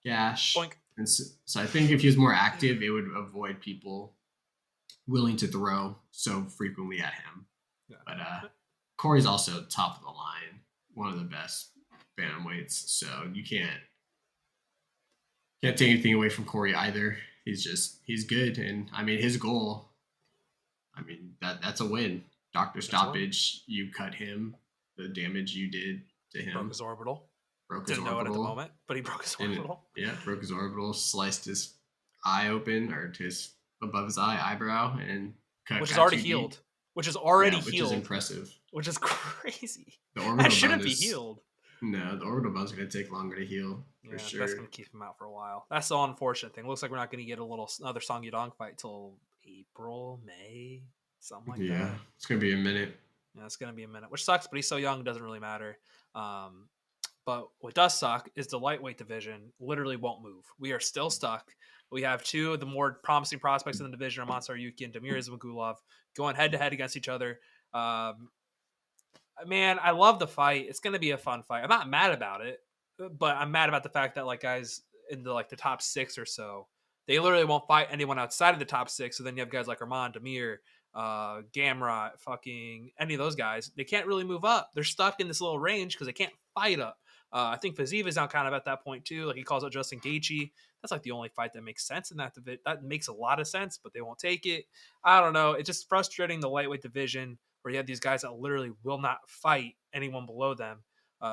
gash. Boink. And so I think if he was more active, it would avoid people willing to throw so frequently at him. Yeah. But Corey's also top of the line, one of the best bantamweights, so you can't take anything away from Corey either. He's good, and I mean his goal. I mean that's a win. Doctor stoppage, you cut him, the damage you did to him. Broke his orbital. Didn't know it at the moment, but he broke his orbital. Broke his orbital, sliced his eye open, or his above his eyebrow, and cut. Which is already healed. Which is impressive. Which is crazy. The orbital that shouldn't be healed. No, the orbital bone's going to take longer to heal, for sure. That's going to keep him out for a while. That's the unfortunate thing. Looks like we're not going to get another Song Yudong fight till April, May, something like that. Yeah, it's going to be a minute. Yeah, it's going to be a minute, which sucks, but he's so young, it doesn't really matter. But what does suck is the lightweight division literally won't move. We are still stuck. We have 2 of the more promising prospects in the division, Mansur Yuki and Damir Ismagulov, going head-to-head against each other. Man, I love the fight. It's going to be a fun fight. I'm not mad about it, but I'm mad about the fact that like guys in the top 6 or so, they literally won't fight anyone outside of the top 6. So then you have guys like Armand, Damir, Gamrot, fucking any of those guys. They can't really move up. They're stuck in this little range because they can't fight up. I think Fazeev is now kind of at that point too. Like, he calls out Justin Gaethje. That's like the only fight that makes sense in that division. That makes a lot of sense, but they won't take it. I don't know. It's just frustrating, the lightweight division, where you have these guys that literally will not fight anyone below them,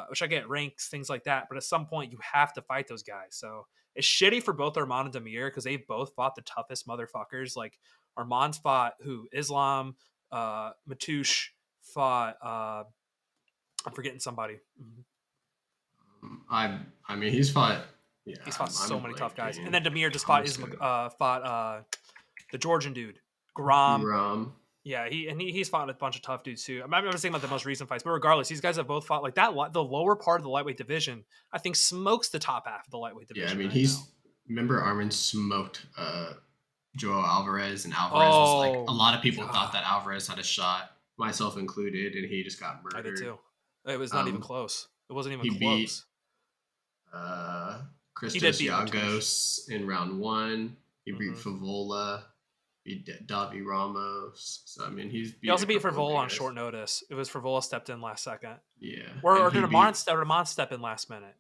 which I get ranks, things like that. But at some point, you have to fight those guys. So It's shitty for both Arman and Demir because they both fought the toughest motherfuckers. Like Arman's fought Islam, Matouche fought. I'm forgetting somebody. I mean, he's fought. Yeah, He's fought so many tough guys, blanking. and then Demir just fought the Georgian dude, Grom. Yeah, he's fought a bunch of tough dudes too. I'm not saying about the most recent fights, but regardless, these guys have both fought like that. The lower part of the lightweight division, I think, smokes the top half of the lightweight division. Yeah, I mean, remember Arman smoked Joel Alvarez, and Alvarez was like, a lot of people thought that Alvarez had a shot, myself included, and he just got murdered. I did too. It was not even close. It wasn't even close. Christos Giagos in round 1. He beat Favola. Beat Davi Ramos. So I mean, he also beat Favola on short notice. It was Favola stepped in last second. Yeah. Or did Amon step in last minute?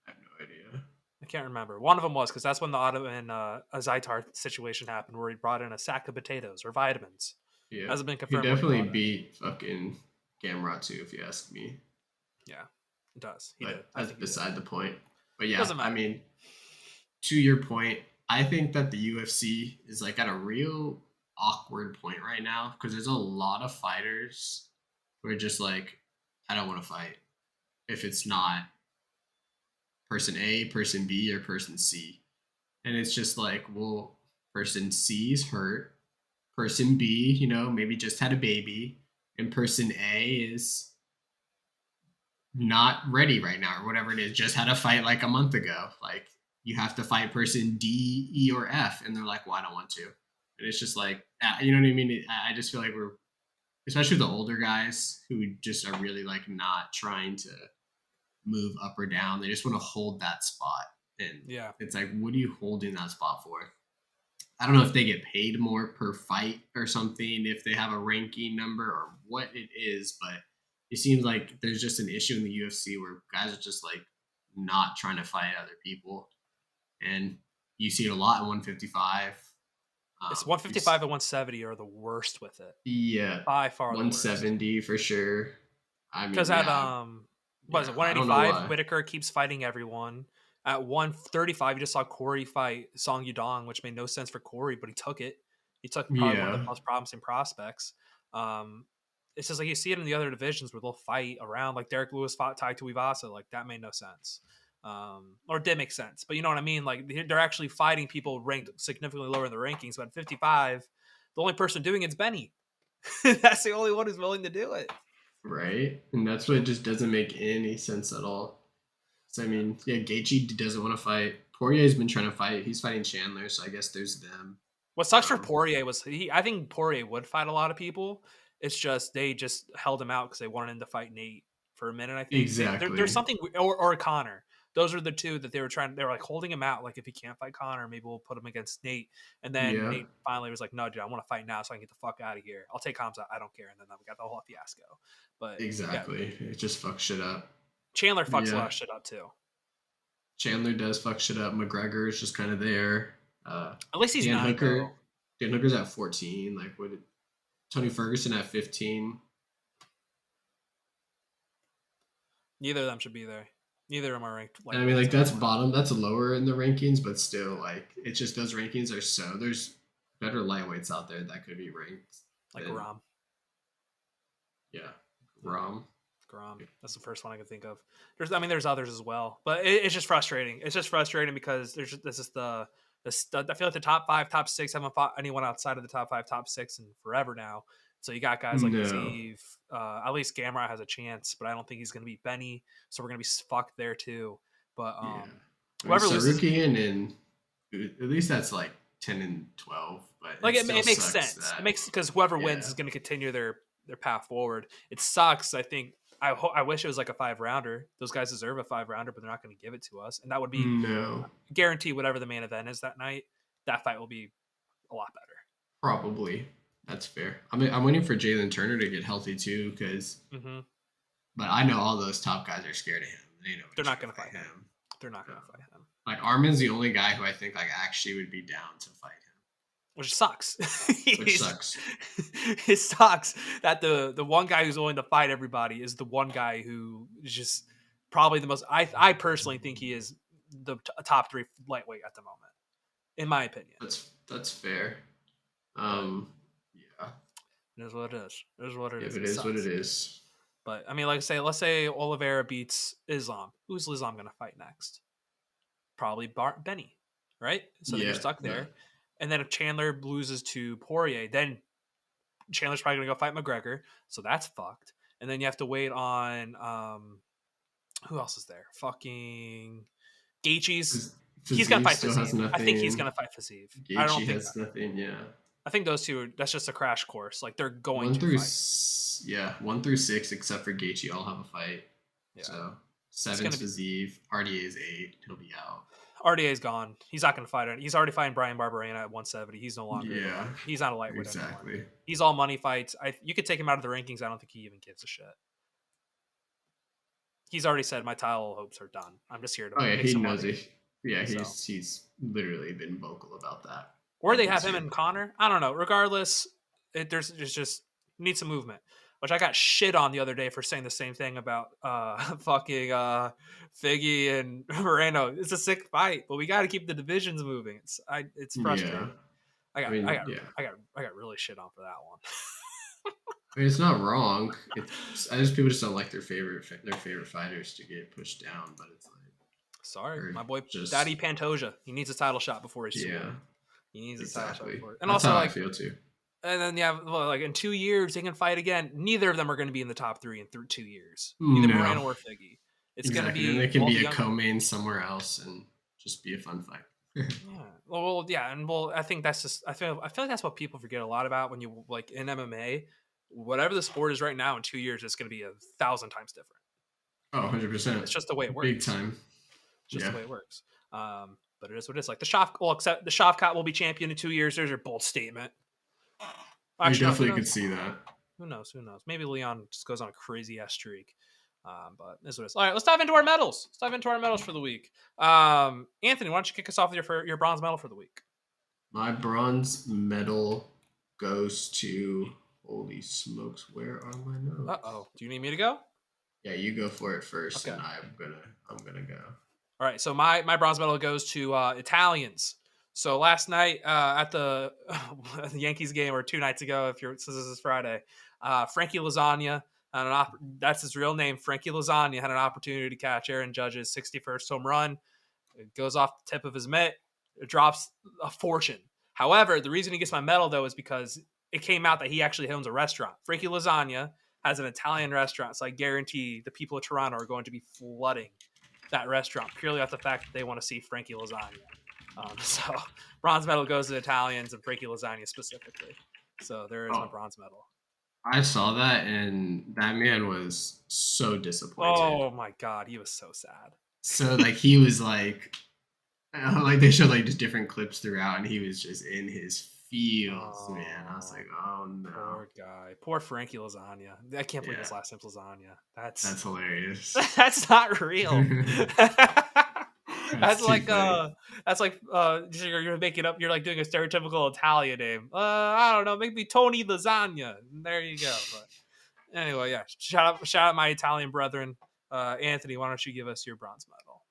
I have no idea. I can't remember. One of them was because that's when the Ottoman Zaitar situation happened, where he brought in a sack of potatoes or vitamins. Yeah, hasn't been confirmed. He definitely beat fucking Gamrot too, if you ask me. Yeah, it does. That's beside the point. But yeah, I mean, to your point, I think that the UFC is like at a real awkward point right now because there's a lot of fighters who are just like, I don't want to fight if it's not person A, person B, or person C. And it's just like, well, person C is hurt. Person B, maybe just had a baby. And person A is not ready right now or whatever it is. Just had a fight like a month ago. Like, you have to fight person D, E, or F. And they're like, well, I don't want to. And it's just like, you know what I mean? I just feel like we're, especially the older guys who just are really like not trying to move up or down. They just want to hold that spot. And it's like, what are you holding that spot for? I don't know if they get paid more per fight or something, if they have a ranking number or what it is, but it seems like there's just an issue in the UFC where guys are just like not trying to fight other people. And you see it a lot in 155. It's 155 and 170 are the worst with it. Yeah. By far 170 for sure. I mean, because at what is it, 185, Whitaker keeps fighting everyone. At 135, you just saw Corey fight Song Yudong, which made no sense for Corey, but he took it. He took probably one of the most promising prospects. It's just like you see it in the other divisions where they'll fight around, like Derek Lewis fought Tai Tuivasa. Like, that made no sense. Or did make sense, but you know what I mean? Like, they're actually fighting people ranked significantly lower in the rankings, but at 55, the only person doing it's Benny. That's the only one who's willing to do it. Right? And that's what just doesn't make any sense at all. So, I mean, Gaethje doesn't want to fight. Poirier's been trying to fight. He's fighting Chandler, so I guess there's them. What sucks for Poirier was I think Poirier would fight a lot of people. It's just they just held him out because they wanted him to fight Nate for a minute, I think. Exactly. There's something, or Connor. Those are the two that they were like holding him out. Like, if he can't fight Connor, maybe we'll put him against Nate. And then Nate finally was like, no, dude, I want to fight now so I can get the fuck out of here. I'll take Hamza. I don't care. And then we got the whole fiasco. But exactly. Yeah. It just fucks shit up. Chandler fucks a lot of shit up too. Chandler does fuck shit up. McGregor is just kind of there. At least he's Dan not. Hooker. Dan Hooker's at 14. Like, what? Tony Ferguson at 15. Neither of them should be there. Neither of them are ranked. I mean, like, that's bottom. That's lower in the rankings, but still, like, it's just those rankings are so. There's better lightweights out there that could be ranked. Like Rom. Yeah, Rom. That's the first one I can think of. There's others as well, but it's just frustrating. It's just frustrating because I feel like the top 5, top 6 haven't fought anyone outside of the top 5, top 6 in forever now. So you got guys like Steve. At least Gamrot has a chance, but I don't think he's going to beat Benny. So we're going to be fucked there too. But whoever loses, and at least that's like 10 and 12. But like it makes sense. It makes because whoever wins is going to continue their path forward. It sucks. I think. I wish it was like a 5-rounder. Those guys deserve a 5-rounder, but they're not going to give it to us. And that would be guaranteed whatever the main event is that night. That fight will be a lot better. Probably. That's fair. I mean, I'm waiting for Jalen Turner to get healthy too, because. But I know all those top guys are scared of him. They're not going to fight him. They're not going to fight him. Like, Armin's the only guy who I think like actually would be down to fight him. Which sucks. Which sucks. It sucks that the one guy who's willing to fight everybody is the one guy who is just probably the most. I personally think he is top 3 lightweight at the moment, in my opinion. That's fair. Yeah. It is what it is. It is what it is. It is what it is. But I mean, let's say Oliveira beats Islam. Who's Islam going to fight next? Probably Benny, right? So then you're stuck there. Yeah. And then if Chandler loses to Poirier, then Chandler's probably going to go fight McGregor. So that's fucked. And then you have to wait on who else is there? Fucking Gaethje's. He's going to fight Fiziev. I think he's going to fight Fiziev. I don't think has nothing. Yeah. I think those two. That's just a crash course. Like they're going to fight. Yeah, 1 through 6, except for Gaethje, all have a fight. Yeah. So 7's Fiziev. RDA's 8. He'll be out. RDA's gone. He's not going to fight it. He's already fighting Brian Barberena at 170. He's no longer. Yeah. He's not a lightweight exactly. anymore. He's all money fights. You could take him out of the rankings. I don't think he even gives a shit. He's already said my title hopes are done. I'm just here to. Oh yeah, he knows it. Yeah, he's literally been vocal about that. Or they have him and Connor. I don't know. Regardless, there's just needs some movement. Which I got shit on the other day for saying the same thing about fucking Figgy and Moreno. It's a sick fight, but we got to keep the divisions moving. It's frustrating. Yeah. I got really shit on for that one. I mean, it's not wrong. People just don't like their favorite fighters to get pushed down, but it's like. Sorry, my boy Daddy Pantoja. He needs a title shot before he's He needs a title shot before. And that's also, how like, I feel too. And then like in 2 years they can fight again. Neither of them are going to be in the top 3 in 2 years. Neither Moreno or Figgy. It's going to be. And they can be a co-main somewhere else and just be a fun fight. I think that's just. I feel like that's what people forget a lot about when you like in MMA. Whatever the sport is right now, in 2 years, it's going to be 1,000 times different. Oh, 100%. It's just the way it works. Big time. Just the way it works. But it is what it is. Like the Shavkat will be champion in 2 years. There's your bold statement. Actually, you definitely could see that. Who knows? Maybe Leon just goes on a crazy ass streak. But this is what it is. All right, let's dive into our medals. For the week. Anthony, why don't you kick us off with your bronze medal for the week? My bronze medal goes to. Holy smokes! Where are my notes? Do you need me to go? Yeah, you go for it first, and I'm gonna go. All right, so my bronze medal goes to Italians. So last night at the Yankees game, or 2 nights ago, since this is Friday, Frankie Lasagna that's his real name. Frankie Lasagna had an opportunity to catch Aaron Judge's 61st home run. It goes off the tip of his mitt. It drops a fortune. However, the reason he gets my medal though is because it came out that he actually owns a restaurant. Frankie Lasagna has an Italian restaurant, so I guarantee the people of Toronto are going to be flooding that restaurant purely off the fact that they want to see Frankie Lasagna. So bronze medal goes to the Italians and Frankie Lasagna specifically. So there is my bronze medal. I saw that, and that man was so disappointed. Oh my God, he was so sad. So like he was like they showed like just different clips throughout, and he was just in his feels, man. I was like, oh no, poor guy, poor Frankie Lasagna. I can't believe his last name's Lasagna. That's hilarious. That's not real. That's like you're making up. You're like doing a stereotypical Italian name. I don't know, maybe Tony Lasagna. There you go. But anyway, yeah. Shout out my Italian brethren. Anthony, why don't you give us your bronze medal?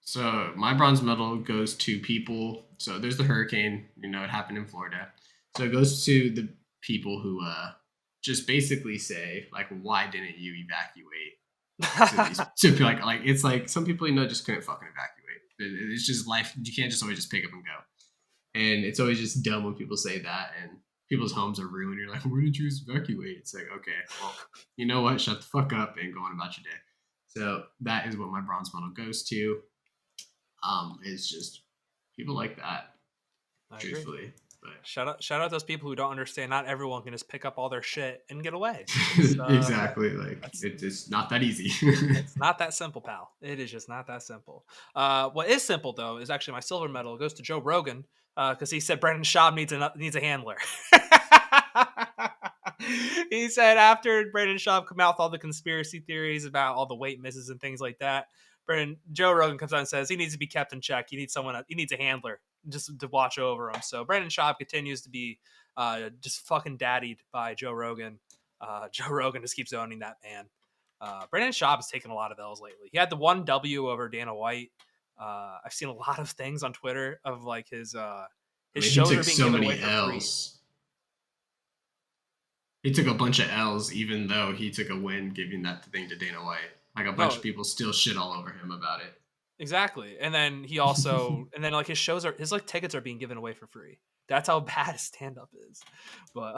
So my bronze medal goes to people. So there's the hurricane. You know, it happened in Florida. So it goes to the people who just basically say like, why didn't you evacuate? To like it's like some people just couldn't fucking evacuate. It's just life. You can't just always just pick up and go. And it's always just dumb when people say that and people's homes are ruined. You're like, where did you evacuate? It's like, okay, well, you know what? Shut the fuck up and go on about your day. So that is what my bronze medal goes to. It's just people like that. Truthfully. But shout out those people who don't understand. Not everyone can just pick up all their shit and get away. Exactly. Like it's not that easy. It's not that simple, pal. It is just not that simple. What is simple though is actually my silver medal goes to Joe Rogan because he said Brendan Schaub needs a handler. He said after Brendan Schaub come out with all the conspiracy theories about all the weight misses and things like that, Joe Rogan comes out and says he needs to be kept in check. He needs a handler just to watch over him. So Brendan Schaub continues to be just fucking daddied by Joe Rogan. Joe Rogan just keeps owning that man. Brendan Schaub has taken a lot of L's lately. He had the 1 W over Dana White. I've seen a lot of things on Twitter of like his He shows took are being so given many away for free. L's. He took a bunch of L's, even though he took a win giving that thing to Dana White. Like a bunch of people still shit all over him about it. Exactly. And then he also, and then like his like tickets are being given away for free. That's how bad his stand up is. But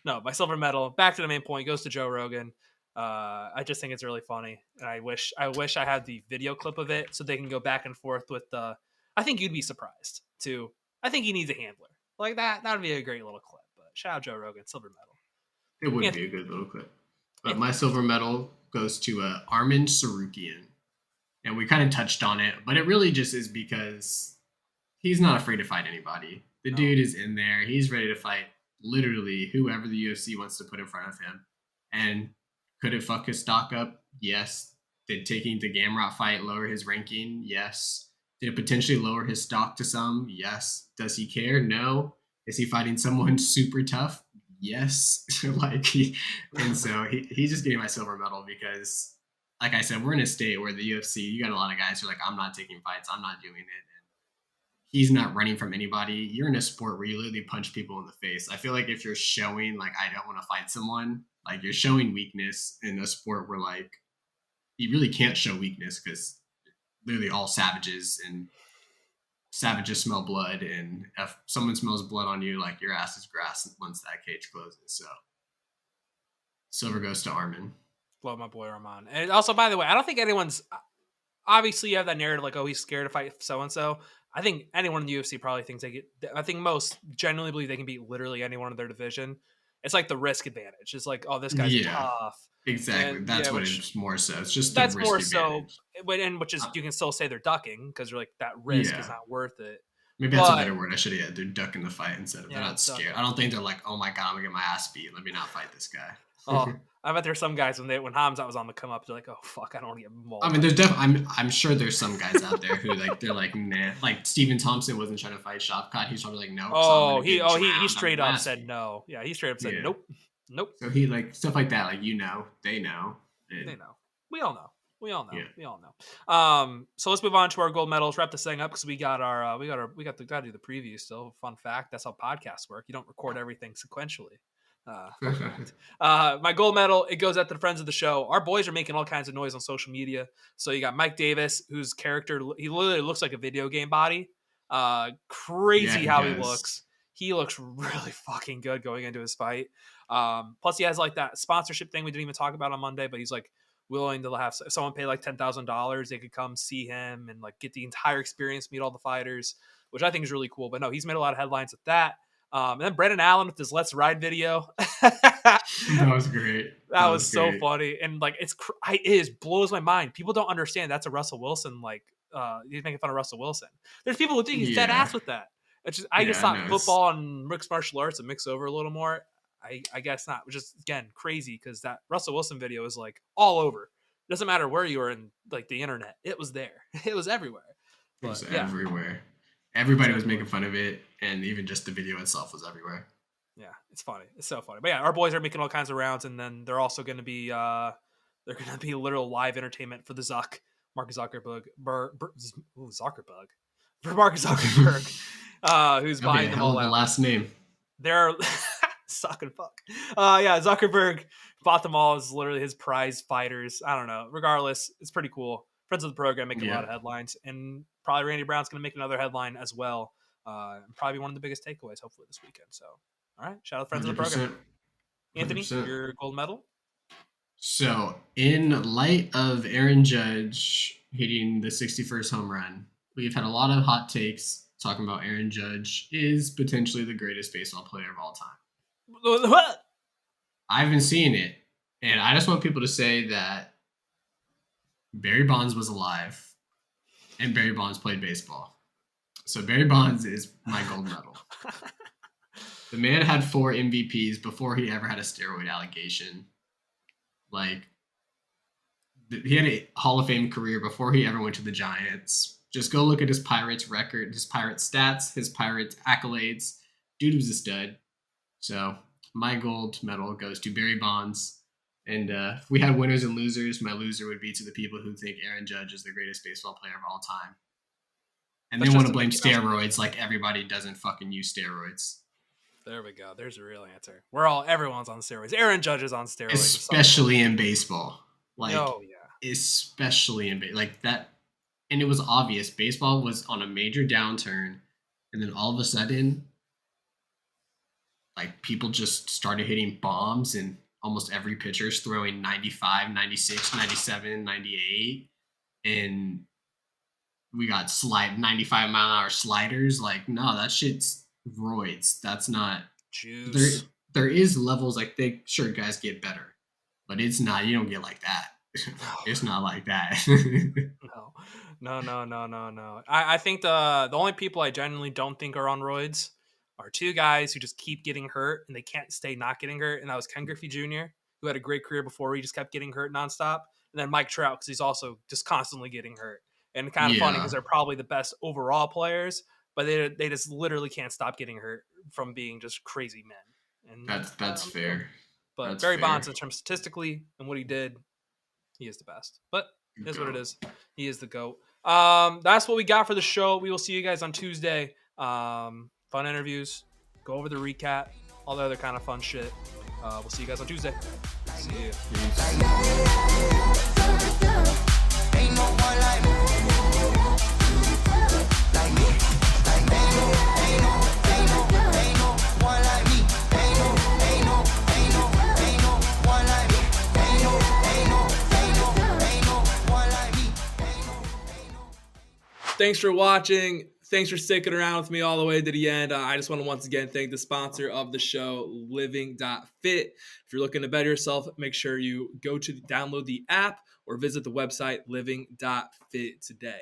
no, my silver medal, back to the main point, goes to Joe Rogan. I just think it's really funny. And I wish I had the video clip of it so they can go back and forth with I think you'd be surprised too. I think he needs a handler like that. That would be a great little clip. But shout out Joe Rogan, silver medal. It would be a good little clip. But my silver medal goes to Arman Sarukian. And we kind of touched on it, but it really just is because he's not afraid to fight anybody. The dude is in there. He's ready to fight literally whoever the UFC wants to put in front of him. And could it fuck his stock up? Yes. Did taking the Gamrot fight lower his ranking? Yes. Did it potentially lower his stock to some? Yes. Does he care? No. Is he fighting someone super tough? Yes. And so he's just getting my silver medal because, like I said, we're in a state where the UFC, you got a lot of guys who are like, I'm not taking fights. I'm not doing it. And he's not running from anybody. You're in a sport where you literally punch people in the face. I feel like if you're showing, like, I don't want to fight someone, like, you're showing weakness in a sport where, like, you really can't show weakness because literally all savages, and savages smell blood. And if someone smells blood on you, like, your ass is grass once that cage closes. So silver goes to Arman. Love my boy Arman. And also, by the way, I don't think anyone's obviously you have that narrative like, oh, he's scared to fight so and so. I think anyone in the UFC probably thinks I think most genuinely believe they can beat literally anyone in their division. It's like the risk advantage. It's like, oh, this guy's tough. Exactly. And, that's what it's more so. It's just the risk advantage. Which is you can still say they're ducking because you're like, that risk is not worth it. Maybe that's a better word. I should have. They're ducking the fight instead of they're not scared. Ducking. I don't think they're like, oh my god, I'm gonna get my ass beat. Let me not fight this guy. Oh, I bet there's some guys when Hamzat was on the come up, they're like, oh fuck, I don't want to get mauled. I mean, there's definitely. I'm sure there's some guys out there who like they're like, nah. Like Stephen Thompson wasn't trying to fight Shavkat. He's probably like, no. He straight up said no. Yeah, he straight up said nope. So he like stuff like that. Like they know. They know. We all know. Yeah. We all know. So let's move on to our gold medals. Wrap this thing up because we got to do the preview still. Fun fact: that's how podcasts work. You don't record everything sequentially. My gold medal, it goes out to the friends of the show. Our boys are making all kinds of noise on social media. So you got Mike Davis, whose character, he literally looks like a video game body. Crazy how he looks. He looks really fucking good going into his fight. Plus he has like that sponsorship thing we didn't even talk about on Monday, but he's like willing to have someone pay like $10,000. They could come see him and like get the entire experience, meet all the fighters, which I think is really cool. But no, he's made a lot of headlines with that. And then Brendan Allen with his Let's Ride video. That was great. That was so funny. And like, it blows my mind. People don't understand that's a Russell Wilson. Like, he's making fun of Russell Wilson. There's people who think he's dead ass with that. It's just, I just thought football and mixed martial arts would mix over a little more. I guess not, which is again crazy because that Russell Wilson video is like all over. It doesn't matter where you were in like the internet. It was there. It was everywhere. It was everywhere. Everybody was making fun of it, and even just the video itself was everywhere. Yeah, it's funny. It's so funny. But yeah, our boys are making all kinds of rounds, and then they're also going to be literal live entertainment for the Mark Zuckerberg, for Mark Zuckerberg, who's buying them all out. The last name. They're suck and fuck. Zuckerberg bought them all as literally his prize fighters. I don't know. Regardless, it's pretty cool. Friends of the program making a lot of headlines, and probably Randy Brown's going to make another headline as well. Probably one of the biggest takeaways, hopefully, this weekend. So, all right, shout out friends 100%. Of the program. Anthony, 100%. Your gold medal. So, in light of Aaron Judge hitting the 61st home run, we've had a lot of hot takes talking about Aaron Judge is potentially the greatest baseball player of all time. What? I've been seeing it, and I just want people to say that Barry Bonds was alive, and Barry Bonds played baseball. So Barry Bonds is my gold medal. The man had 4 MVPs before he ever had a steroid allegation. Like, he had a Hall of Fame career before he ever went to the Giants. Just go look at his Pirates record, his Pirates stats, his Pirates accolades. Dude was a stud. So my gold medal goes to Barry Bonds. And if we had winners and losers, my loser would be to the people who think Aaron Judge is the greatest baseball player of all time. And they want to blame steroids like everybody doesn't fucking use steroids. There we go. There's a real answer. Everyone's on steroids. Aaron Judge is on steroids. Especially in baseball. Like, oh, yeah. Especially in like that. And it was obvious. Baseball was on a major downturn. And then all of a sudden, like, people just started hitting bombs, and almost every pitcher's throwing 95, 96, 97, 98. And we got 95 mile an hour sliders. Like, no, that shit's roids. That's not juice. There is levels, like, sure, guys get better, but it's not, you don't get like that. It's not like that. No. I think the only people I genuinely don't think are on roids are two guys who just keep getting hurt and they can't stay not getting hurt. And that was Ken Griffey Jr., who had a great career before he just kept getting hurt nonstop. And then Mike Trout, because he's also just constantly getting hurt. And kind of funny because they're probably the best overall players, but they just literally can't stop getting hurt from being just crazy men. And that's fair. But that's Barry fair. Bonds, in terms statistically and what he did, he is the best. But it is what it is. He is the GOAT. That's what we got for the show. We will see you guys on Tuesday. Fun interviews. Go over the recap. All the other kind of fun shit. We'll see you guys on Tuesday. See you. Ain't no one like me. Like me. Like me. Ain't no one like me. Ain't no one like me. Ain't no one like me. Thanks for watching. Thanks for sticking around with me all the way to the end. I just want to once again thank the sponsor of the show, Living.fit. If you're looking to better yourself, make sure you go to download the app or visit the website Living.fit today.